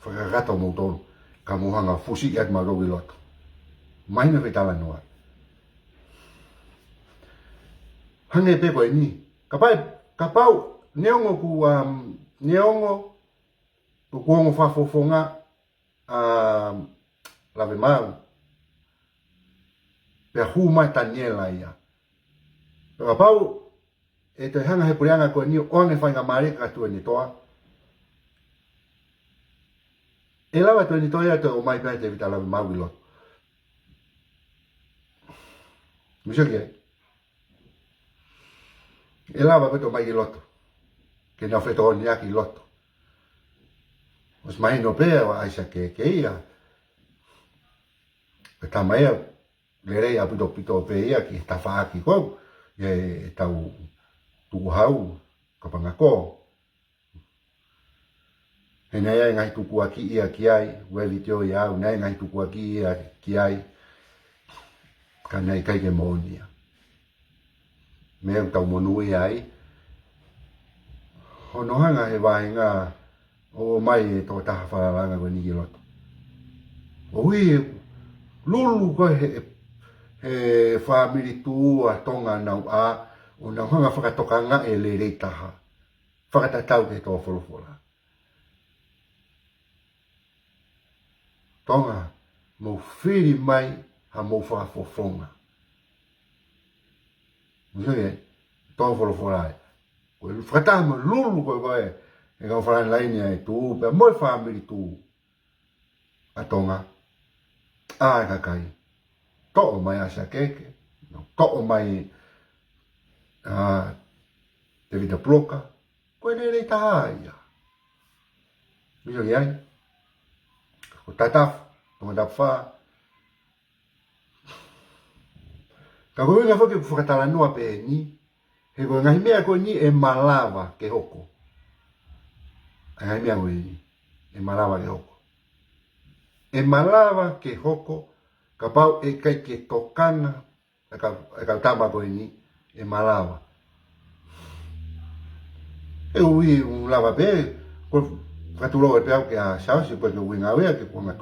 whakagato mo tolu ka muhanga fusi at marowi loto mai me fetala noa hange pe ko ni kapau neongo ku neongo ku kuongo fa fofonga lave mau pe huma taniela ia kapau e te hanga he purianga ko ni onge fainga mare ka tu ni toa e lava tu ni toa te o mai pe te vitala mau loto misio ke e lava peto mai ki loto ke na feto ni aki loto os mai no pe a isa ke ia e ta mai le rei a pito pe ia ki ta fa ki ko e tau tu hau ka panga ko e nei ngai tu ku aki ia ki ai we vitio ia nei ngai tu ku aki ia ki ai ka nei kai ke monia me tau monu ai hono hanga he vai nga o mai to ta fa langa ko ni loto o wi lulu ko he family tu a tonga na a o na hanga fa toka nga e le re ta ha fa ta tau ke to fola tonga mo firi mai ha mo fa fofonga Musike, tau forai. Ko fata mo lulu ko e ka fara line ai tu pe mo family tu. Atonga. Ka kai. To mai asa keke. No to mai te vida ploka. Ko ne ta ia. Biso ai. Ko tataf, to da fa. Ka koe nga whake whakatala noa pe ni, he koe ngahi mea koe ni e malawa ke hoko. Ngahi mea koe ni, e malawa ke hoko. E malawa ke hoko, ka pau e kai ke tokanga, e ka tama koe ni, e malawa. E ui un lava pe, koe whakaturo e peau ke a shausi, koe ke ui ngawea ke koe nga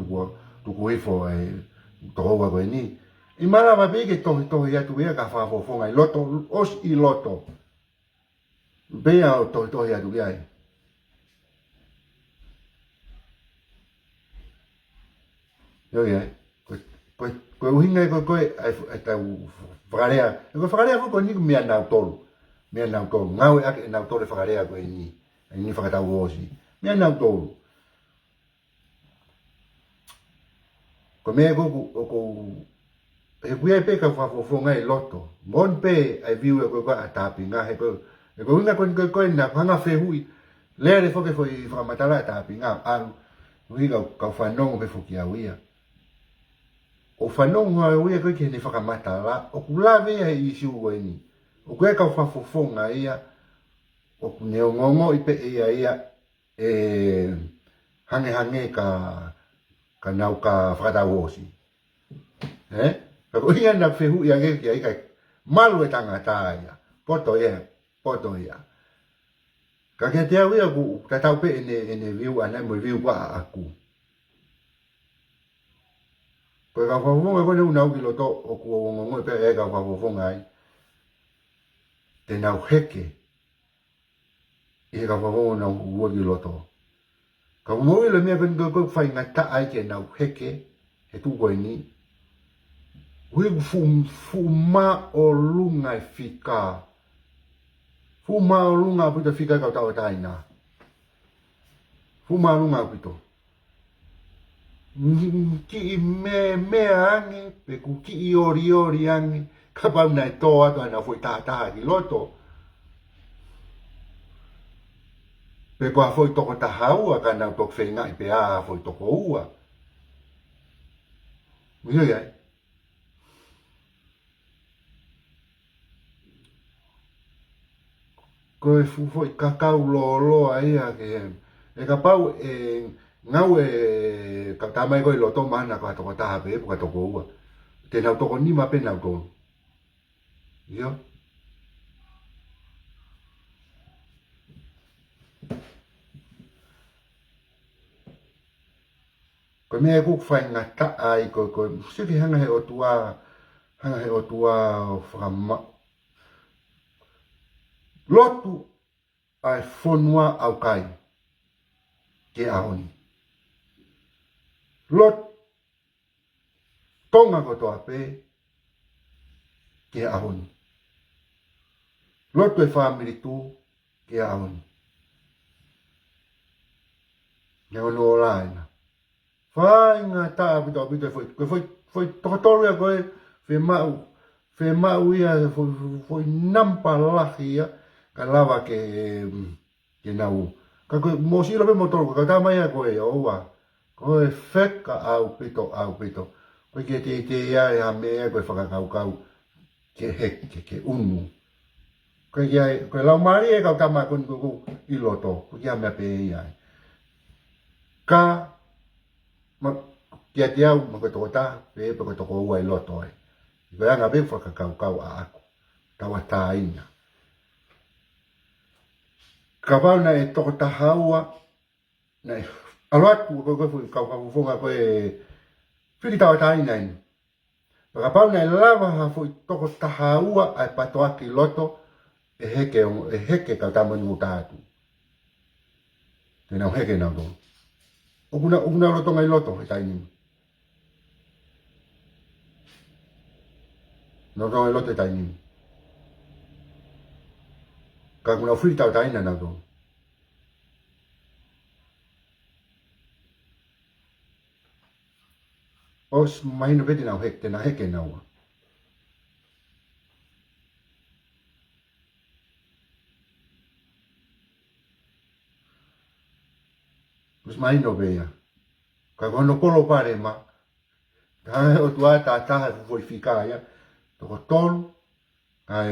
tuku ifo e tohoua koe ni. I mara ma be ke tohi atu ia ka fa fofonga i loto os i loto. Be a tohi atu ia. Yo ia. Ko Ko uhinga ko ai ta whakarea. E ko whakarea ko ni mea nau tolu. Mea nau tolu. Ngau e ake nau tolu whakarea ko e ni. E ni whakatau osi. Mea nau tolu. Ko mea ko e kuia pe ka whafofonga e loto. Mon pe ai viu e ko atapi ngā he ko. E ko inga ko na hanga whehui. Lea le foke foi whakamatala atapi ngā anu. Ui ka whanongo pe foki au ia. O whanongo au ia koe ki hene whakamatala. O kulawe ia he isi ua ini. O koe ka whafofonga ia. O kuneo ngongo i pe ia. E hange ka nau ka whakatau osi. Ka ko ia na whehu ia nge kia ika malu e tangata ia. Poto ia. Ka kia te au ia ku tatau pe ene viu anai mo viu kwa aku. Ko ka whafonga kone unau ki loto o kua ngongo pe e ka whafonga ai. Te nau heke. I ka whafonga nau ua ki loto. Ka umoi le mea kone koe whai ngata ai ke nau heke. He tu koe ni. Ui fu ma o lunga e whika. Fu ma o lunga pita whika kau tau taina. Fu ma o lunga pito. Ki me ange, pe ku ki ori ange. Ka pau nai tō ato ana foi tātaha ki loto. Pe kua foi toko tahaua ka nau tok whenga i pe a foi toko ua. Mio iai. Ko e fu foi kakau lo ai a ke e ka pau e ngau e ka tamai ko i loto mana ka toko taha pe ka toko ua. Te nau toko ni ma pe nau tonu. Io? Ko mea kuk whai ngata ai ko siki hanga he o tua whakama. Lotu ai whonua au kai ke ahoni. Lot tonga ko toa pe ke ahoni. Lotu e whamiri tu ke ahoni. Ne ono o laina. Whai ngā tā apito foi tokotoru ia koe whe mau ia foi nampa lahi ia ka lava ke nau. Ka koe mōsilo pe motoru ka tā mai a koe oua. Koe wheka au pito. Koe ke te ia e ha mea koe whakakaukau ke heke ke unu. Koe lau maari e kau tama koni kuku i loto. Koe kia mea pe ia. Ka kia te au ma koe toko tā, pe koe toko ua i loto ai. Koe anga pe whakakaukau a aku. Tawa tā ina. Ka wauna e toko tahaua, nei, aloatu koe kaukafufonga koe whiri tawa tā ina ina. Ka wauna e lava ha fui toko tahaua ai patoa ki loto, e heke kau tamani mo tātu. Tēnau heke nau tō. Okuna loto ngai loto e tainimi. Loto ngai loto e tainimi. Ka kuna whiri tau taina nau tō. Os mahino peti nau heke, tēnā heke nau. Os mahino bea. Ka kono kolo pare ma. Ka o tua ta taha foi fika ia. Toko tolu. Ka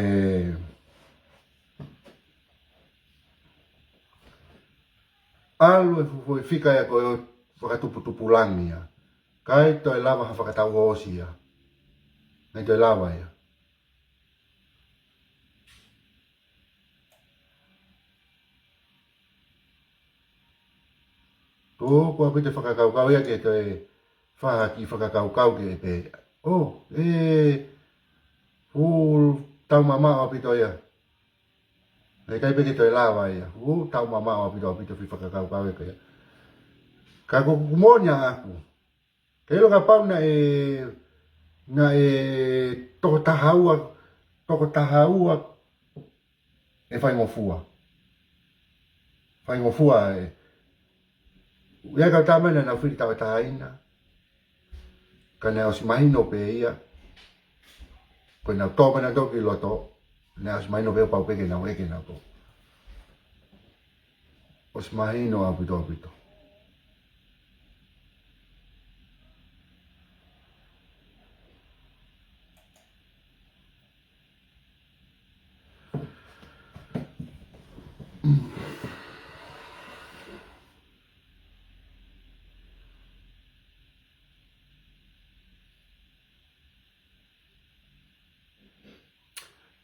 alu e foi fika ia ko whakatupu langi ia. Kai toi lava ha whakatau osi ia. Nei toi lava ia. Tō kua pite whakakaukau ia ke toi whaha ki whakakaukau ke pe. Tau mama o pito ia. Nei kai peke toi lava ia. Tau mama o pito whakakaukau ia ke ia. Ka kukumonia aku. Kei loka pauna Na toko tahaua e whai ngofua. Whai ngofua e. Ia kau tamana na whiri tawa tahaina. Ka nea os mahino pe ia. Ko na tō mana toki loto. Nea os mahino pe o pau peke na weke na to. Os mahino apito apito.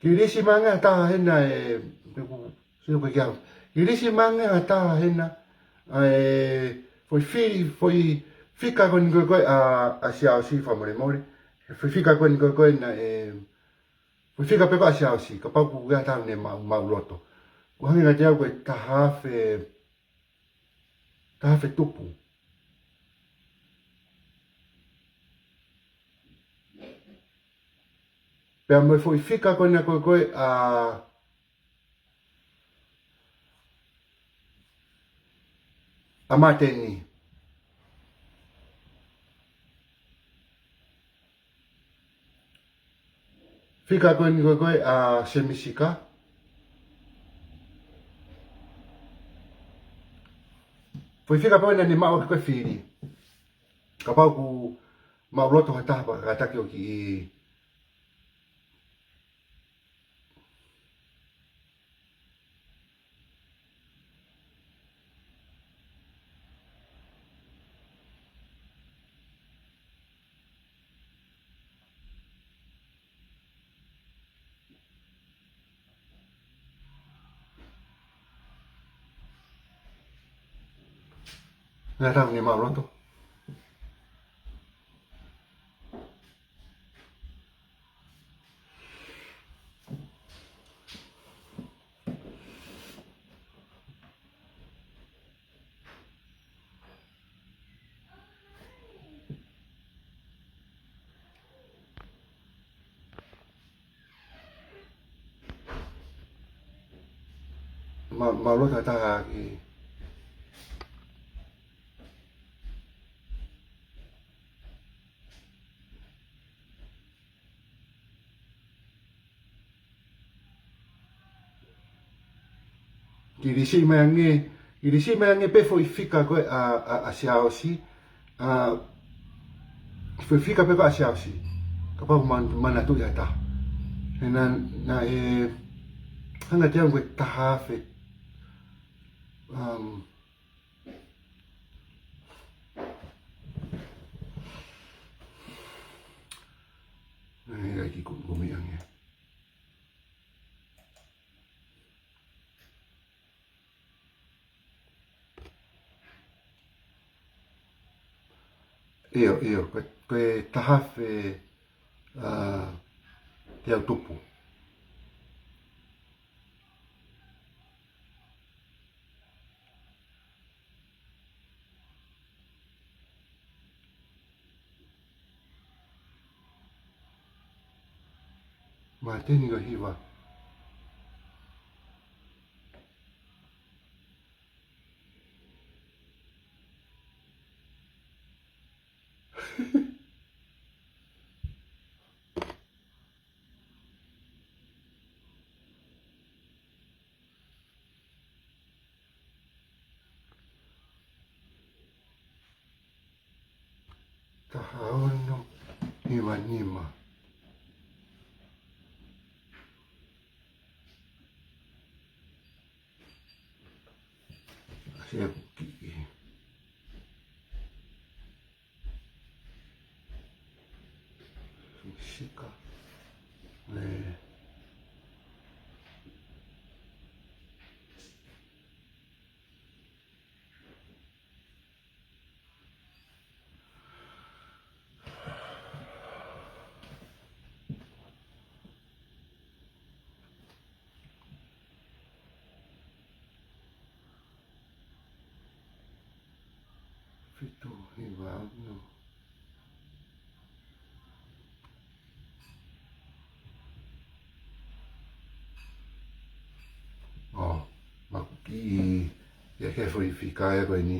Ki risi manga ta hena e sino pe kia. Ki risi manga ta hena foi fika kon ko a sia si fa more more. Foi fika kon ko na foi fika pe a sia si ka pa ku ga ta ne ma loto. Ko hanga te ko ta hafe tupu. Pe mo foi fika kon ko a mateni. Fika kon ko a semisika. Foi fika pa na ni ma ko firi. Ka pa ku ma loto ha ta pa ka ta ki na ta ni ma loto. Ma loto ta ki ki risi mangi pe foi fika ko a sia si foi fika pe ko a sia si ka pa mana tu ya ta na hanga te ko ta hafe ai ki ko mi ange io ko ta hafe te au tupu ma teni go hiwa ta haono hiwa nima sia ki shika fitu hiwa no ki ke foi fika e ko ni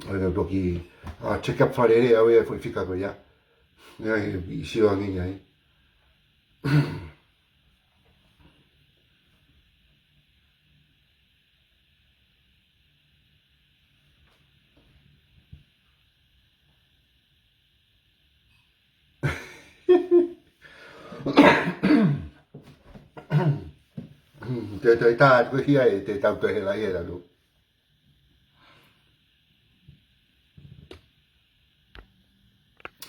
o do ki check up fare re au e foi fika ko ya i si o ngi ai te ta ko hi ai te tau te la ia do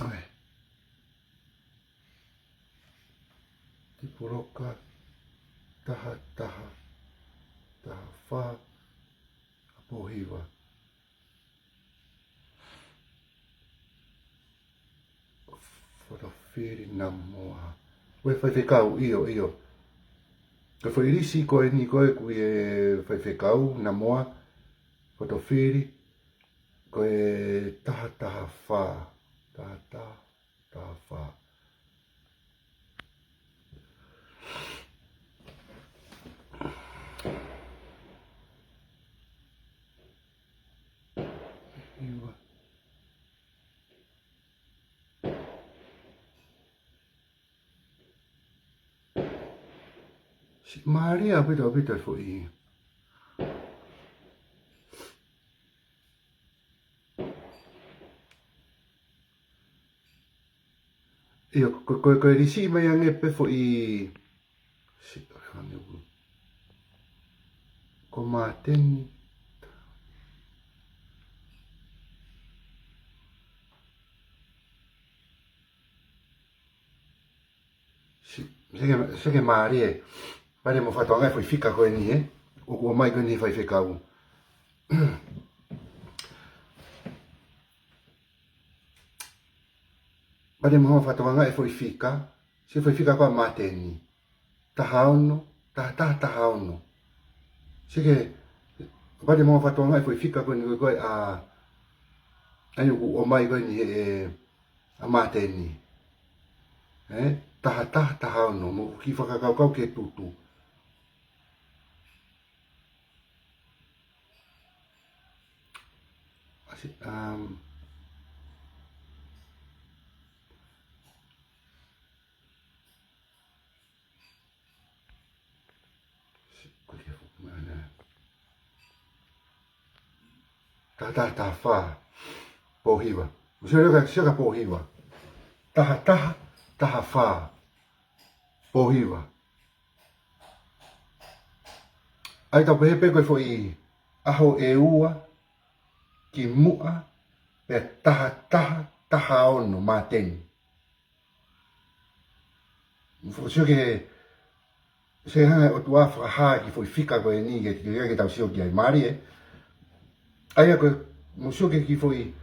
ai te poroka taha taha taha fa apo hiwa for feri na moa we fai kau io Ka whai risi koe ni koe kui e whai kau na moa koto whiri koe taha taha whā taha taha taha whā iwa si Maria pita whai Ia, koe risi mai ange pe whai si, ko māteni Seke Maria pare mo whatonga whai whika koe ni o mai koe ni whai whekau pare mo whatonga whai whika se whai whika koe māteni taha ono Seke pare mo whatonga whai whika koe ni koe ai o mai koe ni a māteni taha ono mo ki whakakau ke tutu taha whā pōhiwa Seka pōhiwa taha whā pōhiwa ai tau pehe koe whai aho e ua ki mua pe taha ono māteni Se hanga o tua whakaha ki whai whika koe ni ke tau sio ki ai Māori Ai a koe mo sio ki whai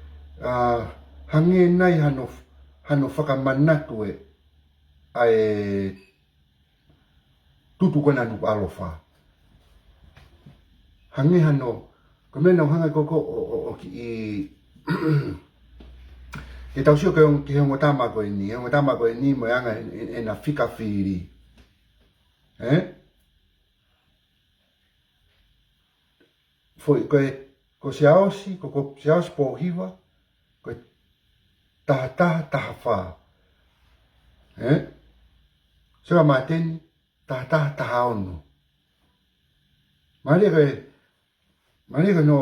hange nai hano whakamanatu ai tutu kona nuku alofa Hange hano ko mena hanga koko o ki Ke tau sio ki hongo tama koe ni mo anga na whika whiri Foi ko se aosi pōhiwa koe taha whā Sera māteni taha ono Maria koe no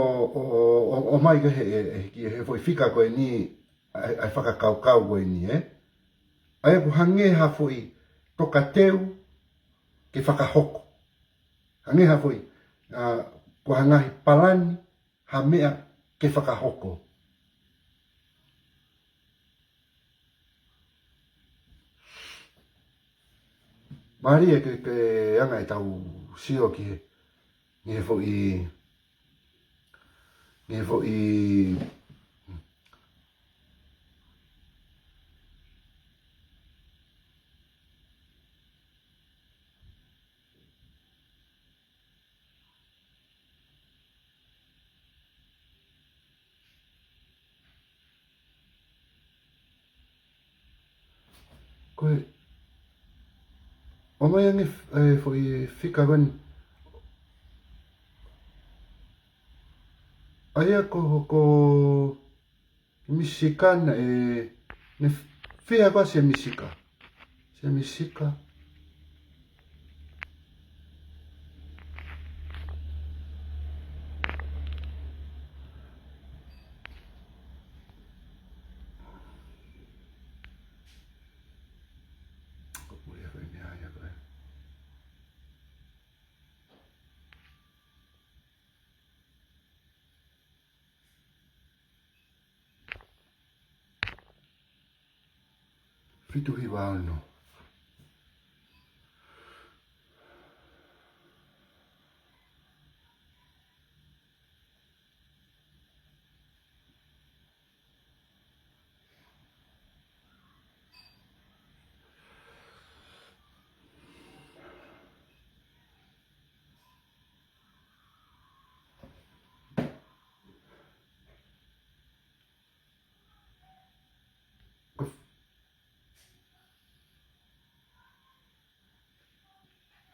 o mai koe he foi whika koe ni ai whakakau koe ni Ai aku hange ha foi toka teu ke whakahoko Hange ha foi ko hangahi palani ha mea ke whakahoko Maria ke anga tau sio ki Nge foi Koe O mai ange foi whika wan Aia ko Michigan ne fia ba se Michigan. Se Michigan. Fitu hiwa no.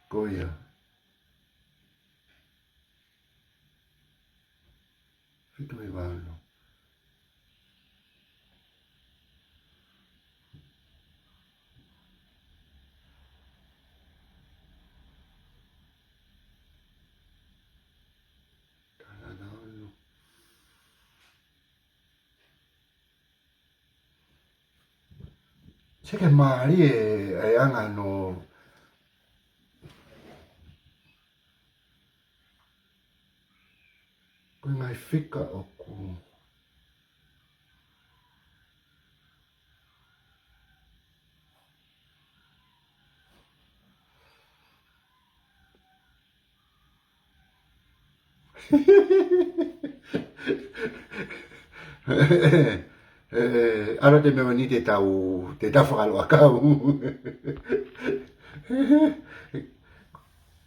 Goya. Fitu hiwa no. Se che mari e hanno ngai fika o ku ara te mea ni te tau whakalo a kau.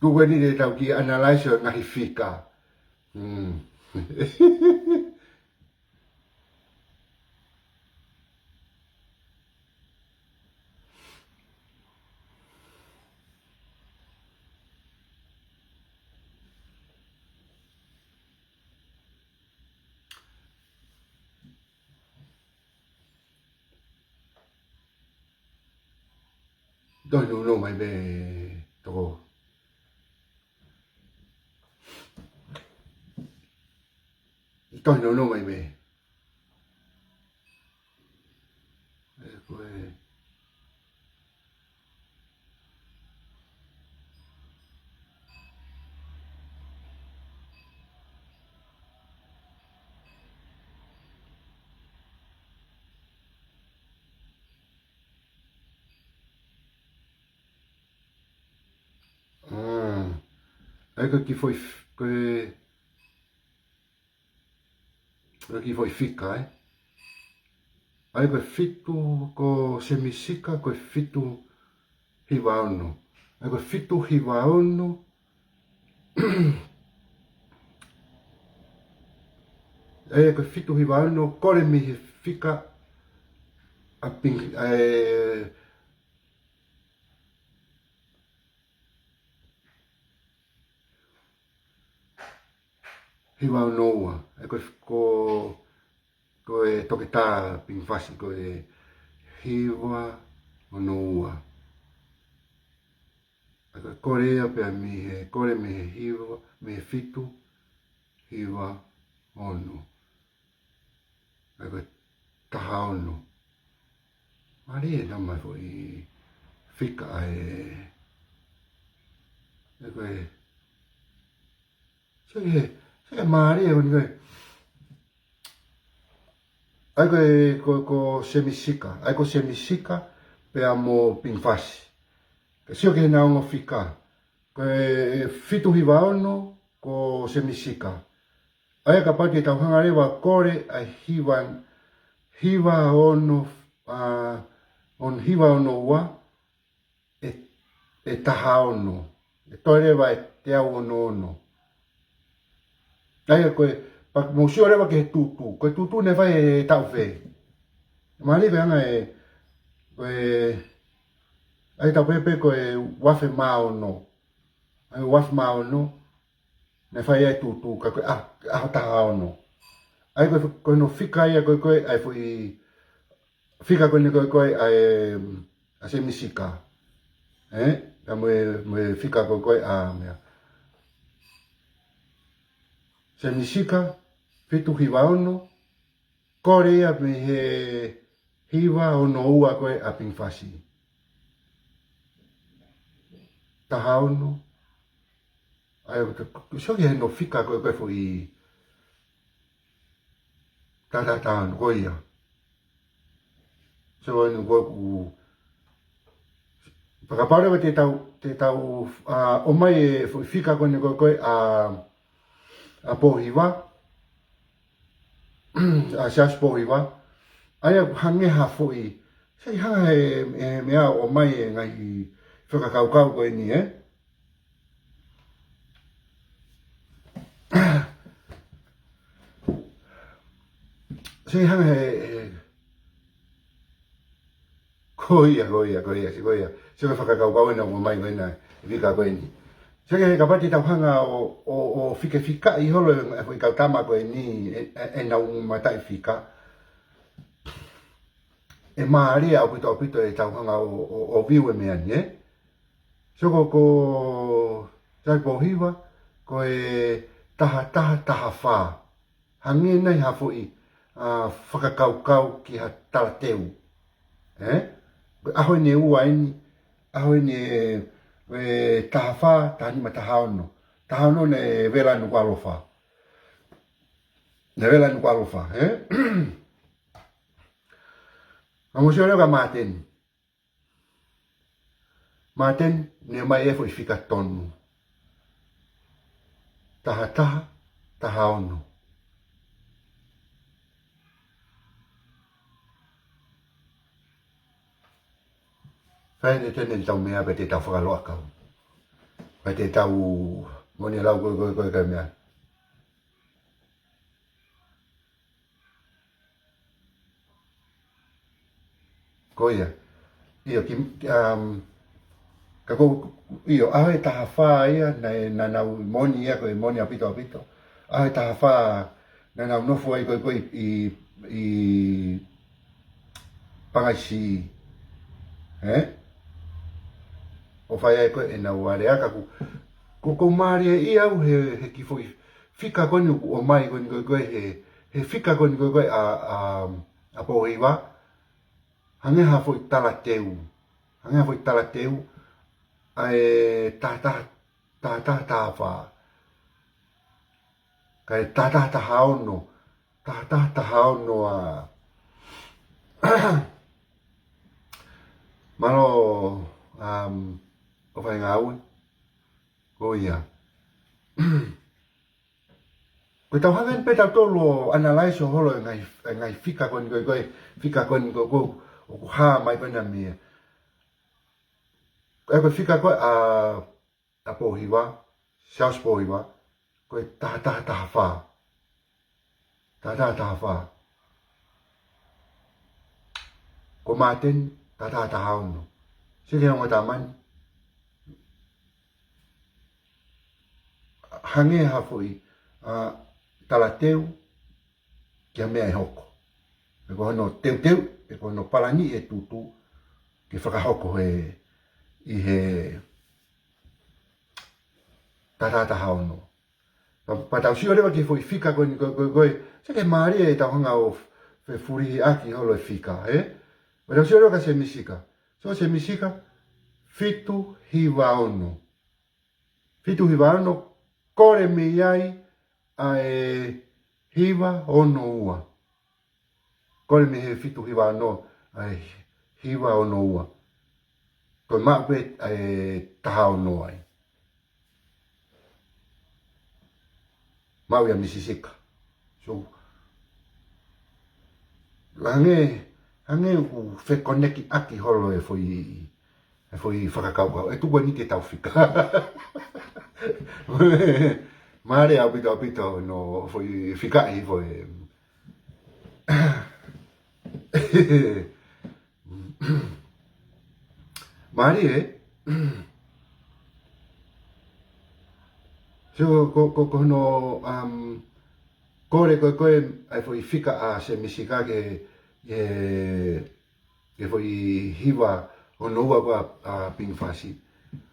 Kuwe ni te tau ki analyse o ngahi fika. Don't know mai be toko. Don't know mai be. Ecco chi foi fika, Ecco fitu ko semisika ko fitu hiwa ono. Ecco fitu hiwa ono. Ecco fitu hiwa ono kore mi fika a ping hiwa ono ua. Ecco ko e toke tā ping fasi ko e hiwa ono ua. Ecco korea pe mi he kore mi he hiwa mi he fitu hiwa ono. Ecco taha ono. Mari e nama foi fika ecco se mari e un ko semisika, ko semisika pe amo pingfasi. Sio ke na ngo fika. Ko fitu hiwa ono ko semisika. Ai ka pati tau hangare wa kore a hiwa ono on hiwa ono wa e taha ono. E toire wa te au ono. Ai ko pak musio rewa ke tutu. Ko tutu ne vai tau fe. Mali ve anga ai tau pepe ko wafe mao no. Ai wafe mao no. Ne vai tutu ka ko taha ono. ai ko no fika ia ko ai foi fika ko ni ko ai a se misika ka mo fika ko a mea se misika fitu hiwa ono kore ia me he hiwa ono ua ko a pingfasi taha ono ai so que no fika ko foi ta no ko ia so no ko Pakapare te tau o mai e fika ko ni ko a pohiwa a sias pohiwa ai hange ha foi sei ha e mea o mai e ngai whakakaukau ko ni sei hange koia se ka whakakaukau na o mai ko na vika ko ni se ka pati tau hanga o fika i holo e foi kautama ko ni e na matai fika e maari au pito e tau hanga o viu e mea ni so ko tai pohiwa ko e taha wha hangi nei ha foi whakakaukau ki ha tarateu ahoi ne ua ini ahoi ne taha wha tahani ma taha ono ne vela nuku alofa Amo se olha Maten ne mai e foi fika tonu taha ono Fai ne tene tau mea pe te tau whakaloa kau. Pe te tau moni lau koe kai mea. Koia. Io ka ko io ahe taha wha ia na nau moni ia koe moni apito. Ahe taha wha na nau nofu ai koe i pangaisi. O whai ai koe e nau are aka ko maari e i au he ki foi fika koni o mai koni koe he fika koni koe a pohiwa hange ha foi talateu ai ta wha kai ta haono a malo o whai ngāui ko ia ko tau hangen pe tau tolo analyze o holo ngai fika koni koe o ha mai pena mea ko fika koe a pohiwa siaus pohiwa koe taha wha ko maten taha ono sike hongo taman hange ha foi talateu kia mea e hoko e ko hono teu e ko hono palani e tutu ki whakahoko i he taha ono pa tau si orewa ki foi fika koe seke maari e tau hanga o fe furi aki holo e fika pa tau si orewa ka se misika so se misika fitu hiwa ono kore me iai a e hiwa ono ua. Kore me he fitu hiwa ono a e hiwa ono ua. Koe mawe a e taha ono ai. Mawe a misisika. So, hange u whekoneki aki holo e foi whakakaukau. E tukua ni te tau whika. Mare apito no foi fikai foi Mare so ko no Kore koe ai foi fika a se misika ke foi hiwa o noa ko a ping fasi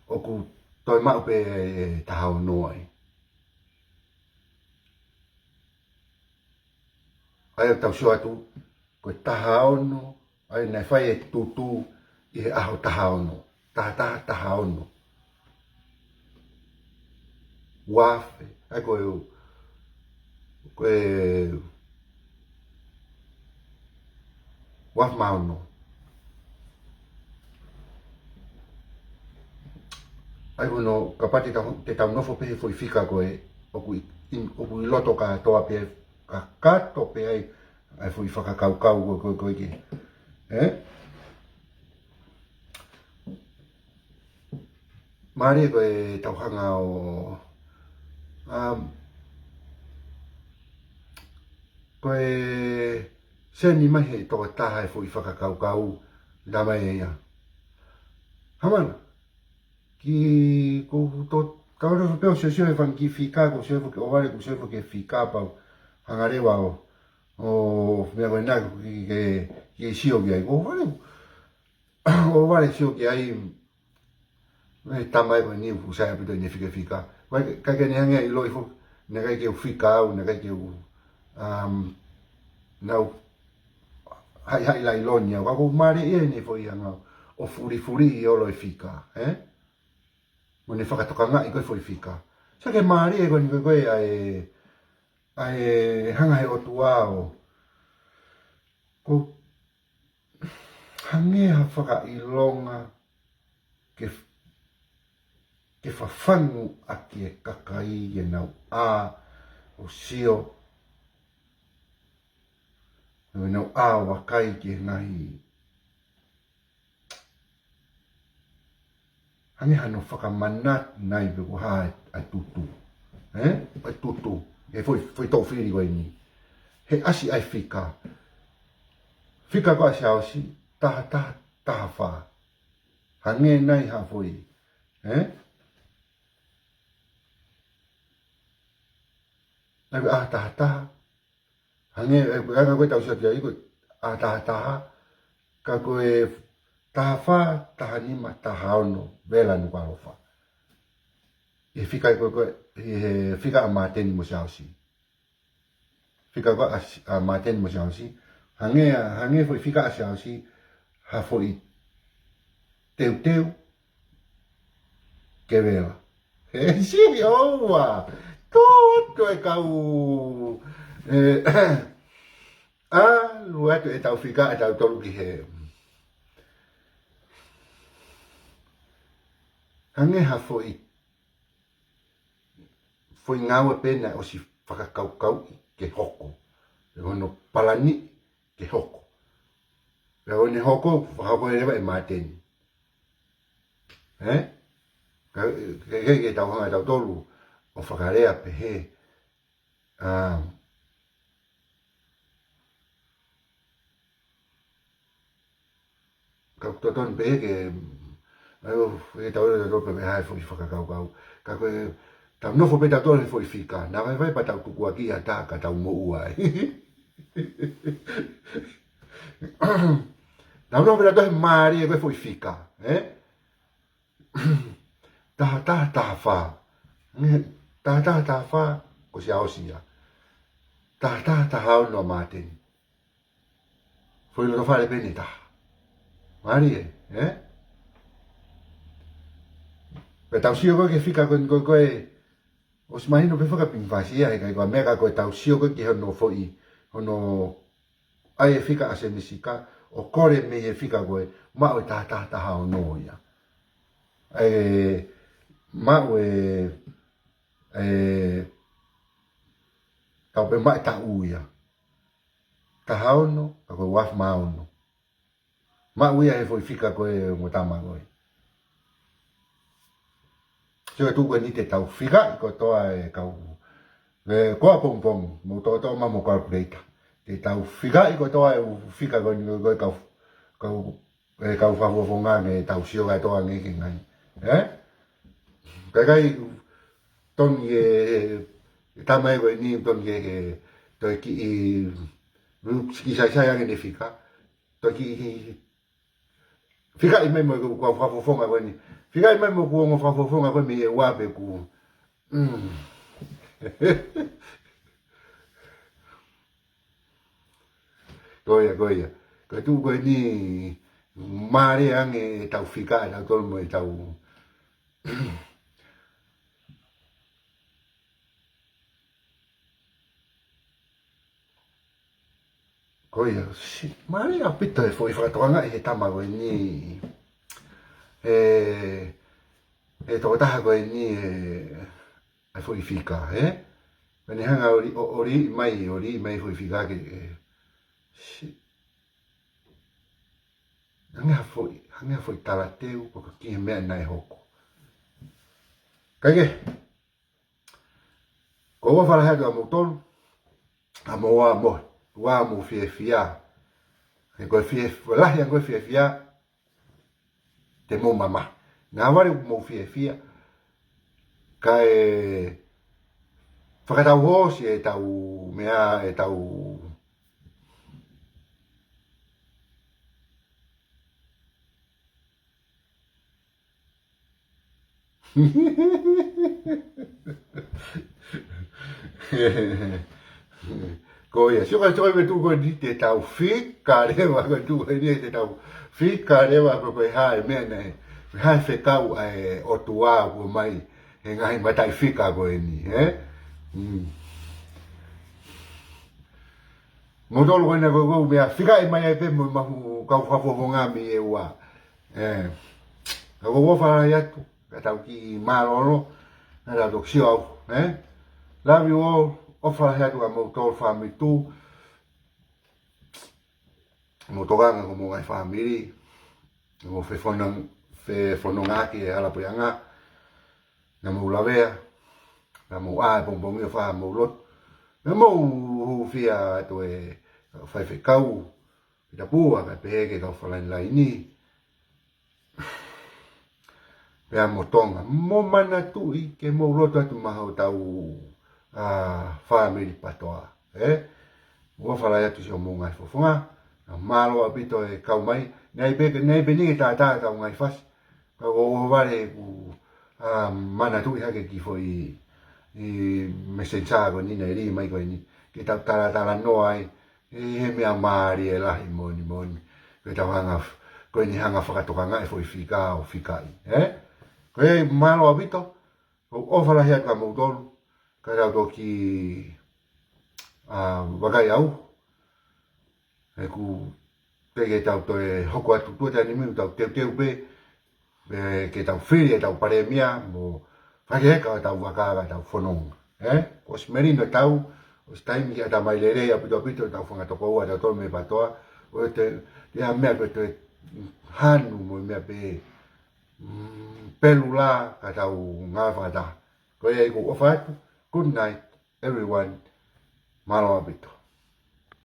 o ku toi mau pe tahau noai ai tau so atu ko tahau no ai na fai tutu e aho tahau no tahau no wafe ai ko waf mau no ai no kapati te tau nofo pe foi fika ko o ku loto ka toa pe ka kato pe ai foi faka kau ko ki mari ko tau hanga o ko se ni mai he to ta hai foi faka kau da mai ya hamana ki ko to kaura pe o se fan ki fika ko se fo o vale ko se fo ke fika pa hangare wa o me ko na ki si o ai o vale si o ki ai tamai ko ni fu sa pe ni fika vai ka ke ni hanga i loi fo ne ka ke fika o ne ka ke now hai lai lonia wa ko mare e ni fo ia nga o furi o lo fika mo ne whakatoka ngai koe foi fika. Sa ke maari e koe ni koe ai hanga he o tuao. Ko hange ha whaka i longa ke whawhangu a ki e kakai e nau a o sio. E nau a wakai ki e ngahi. Hange hano whakamanat nai pe ko hae ai tutu. Ai tutu. E foi tau whiri koe ni. He asi ai whika. Whika ko asi ausi. Taha wha. Hange nai ha foi. Ai a taha. Hange, anga koe tau satia i koe. A taha. Ka koe taha wha, taha nima, taha ono, vela nuka alofa. E whika i koe, whika a māteni mo se ausi. Whika koe a māteni mo se ausi. Hange foi whika a se ausi, ha foi teu, ke vela. He si, oua! Toto e kau... luatu e tau whika e tau tolu ki he... Hange ha foi ngaua pena o si whakakau ke hoko. E hono palani ke hoko. E hone hoko whakako e rewa e māteni. Ke tau hanga tau tolu o whakarea pe he. Kau toton pe he ke... e tau e tau pe hae foi whakakau. Ka koe tau nofo pe tau tole foi whika. Nā vai pa tau kukua ki a tā ka tau mo ua. Tau nofo pe tau tole maari e koe foi whika. Taha wha. Taha wha ko si aosia. Taha hao no māteni. Foi lo whare pene taha. Maari e, Pe tau sio koe ke whika koe o si mahino pe whaka pingwhasia e kai koe mea koe tau sio koe ki hono foi hono ai e whika ase misika o kore me e whika koe mao e taha o noia. Mao tau pe mai ta uia. Taha ono ka koe waf ma ono. Mao ia e foi whika koe mo tama koe. Sio tu koe ni te tau whika i ko toa e kau koa pong mo toa mamo calculator. Te tau whika i ko toa e whika koe ni koe kau whawuafonga me tau sio kai toa ngeke ngai. Kai toni e tamai koe ni toni ke toi ki sai ang ni fika toi ki fika I mai mo ko fa fo fonga ko ni fika I mai mo ko fa fo fonga ko mi e wa be ku goia ko tu ko ni mare ang e tau fika na tol mo e tau goia mare a pita e foi fa tonga e tama ko ni e to ta ko ni e foi fika Veni hanga ori mai foi fika ke hanga foi tala teu ko ki me nai hoko Kage ko wa fala ha mo ton amo wa mo fia e ko fia la ya ko fia te mo mama na wari mo fia kai whakatau hosi e tau mea e tau ko ia sio ka toi me tu ko di te tau fika rewa ko tu ni te tau fika rewa ko ha me ne ha fe kau e o tua ko mai e ngai matai fika ko ni Modol ko na go me fika I mai pe mo ka fa fo nga mi e wa ko wo fa ya tu ka tau ki malolo na la doksio la vi o fa ya tu mo to fa mi tu mo to ga mo ngai family mo fe fononga ki ala poyanga na mo la vea na mo bong fa mo lot na mo fia to e fai fe kau da pua ka pe ke ka fa la ini pe mo tonga mo mana tu I ke mo lot tu ma ho tau family patoa mo fa la tu so mo ngai fo fonga na malo apito e kau mai nei be ni ta ngai fas ka o vale ku mana tu ha ke ki foi I mesenza ko ni nei mai ko ni ke ta no ai me amari e la moni ke ta hanga ko ni hanga whakatoka e foi fika o fikai ko e malo apito o fala hea ka mo tonu ka rau to ki wakai au e ku ke tau to e hoko atu tu te ni mi tau teu pe ke tau whiri e tau pare mia mo whake ka tau waka tau whanong ko smerino tau o staimi ki a ta mai lere a pito tau whanga toko ua tau tolu me patoa o te a mea pe te hanu mo mea pe pelu la ka tau ngā whakata ko e ku ofa atu good night everyone malo apito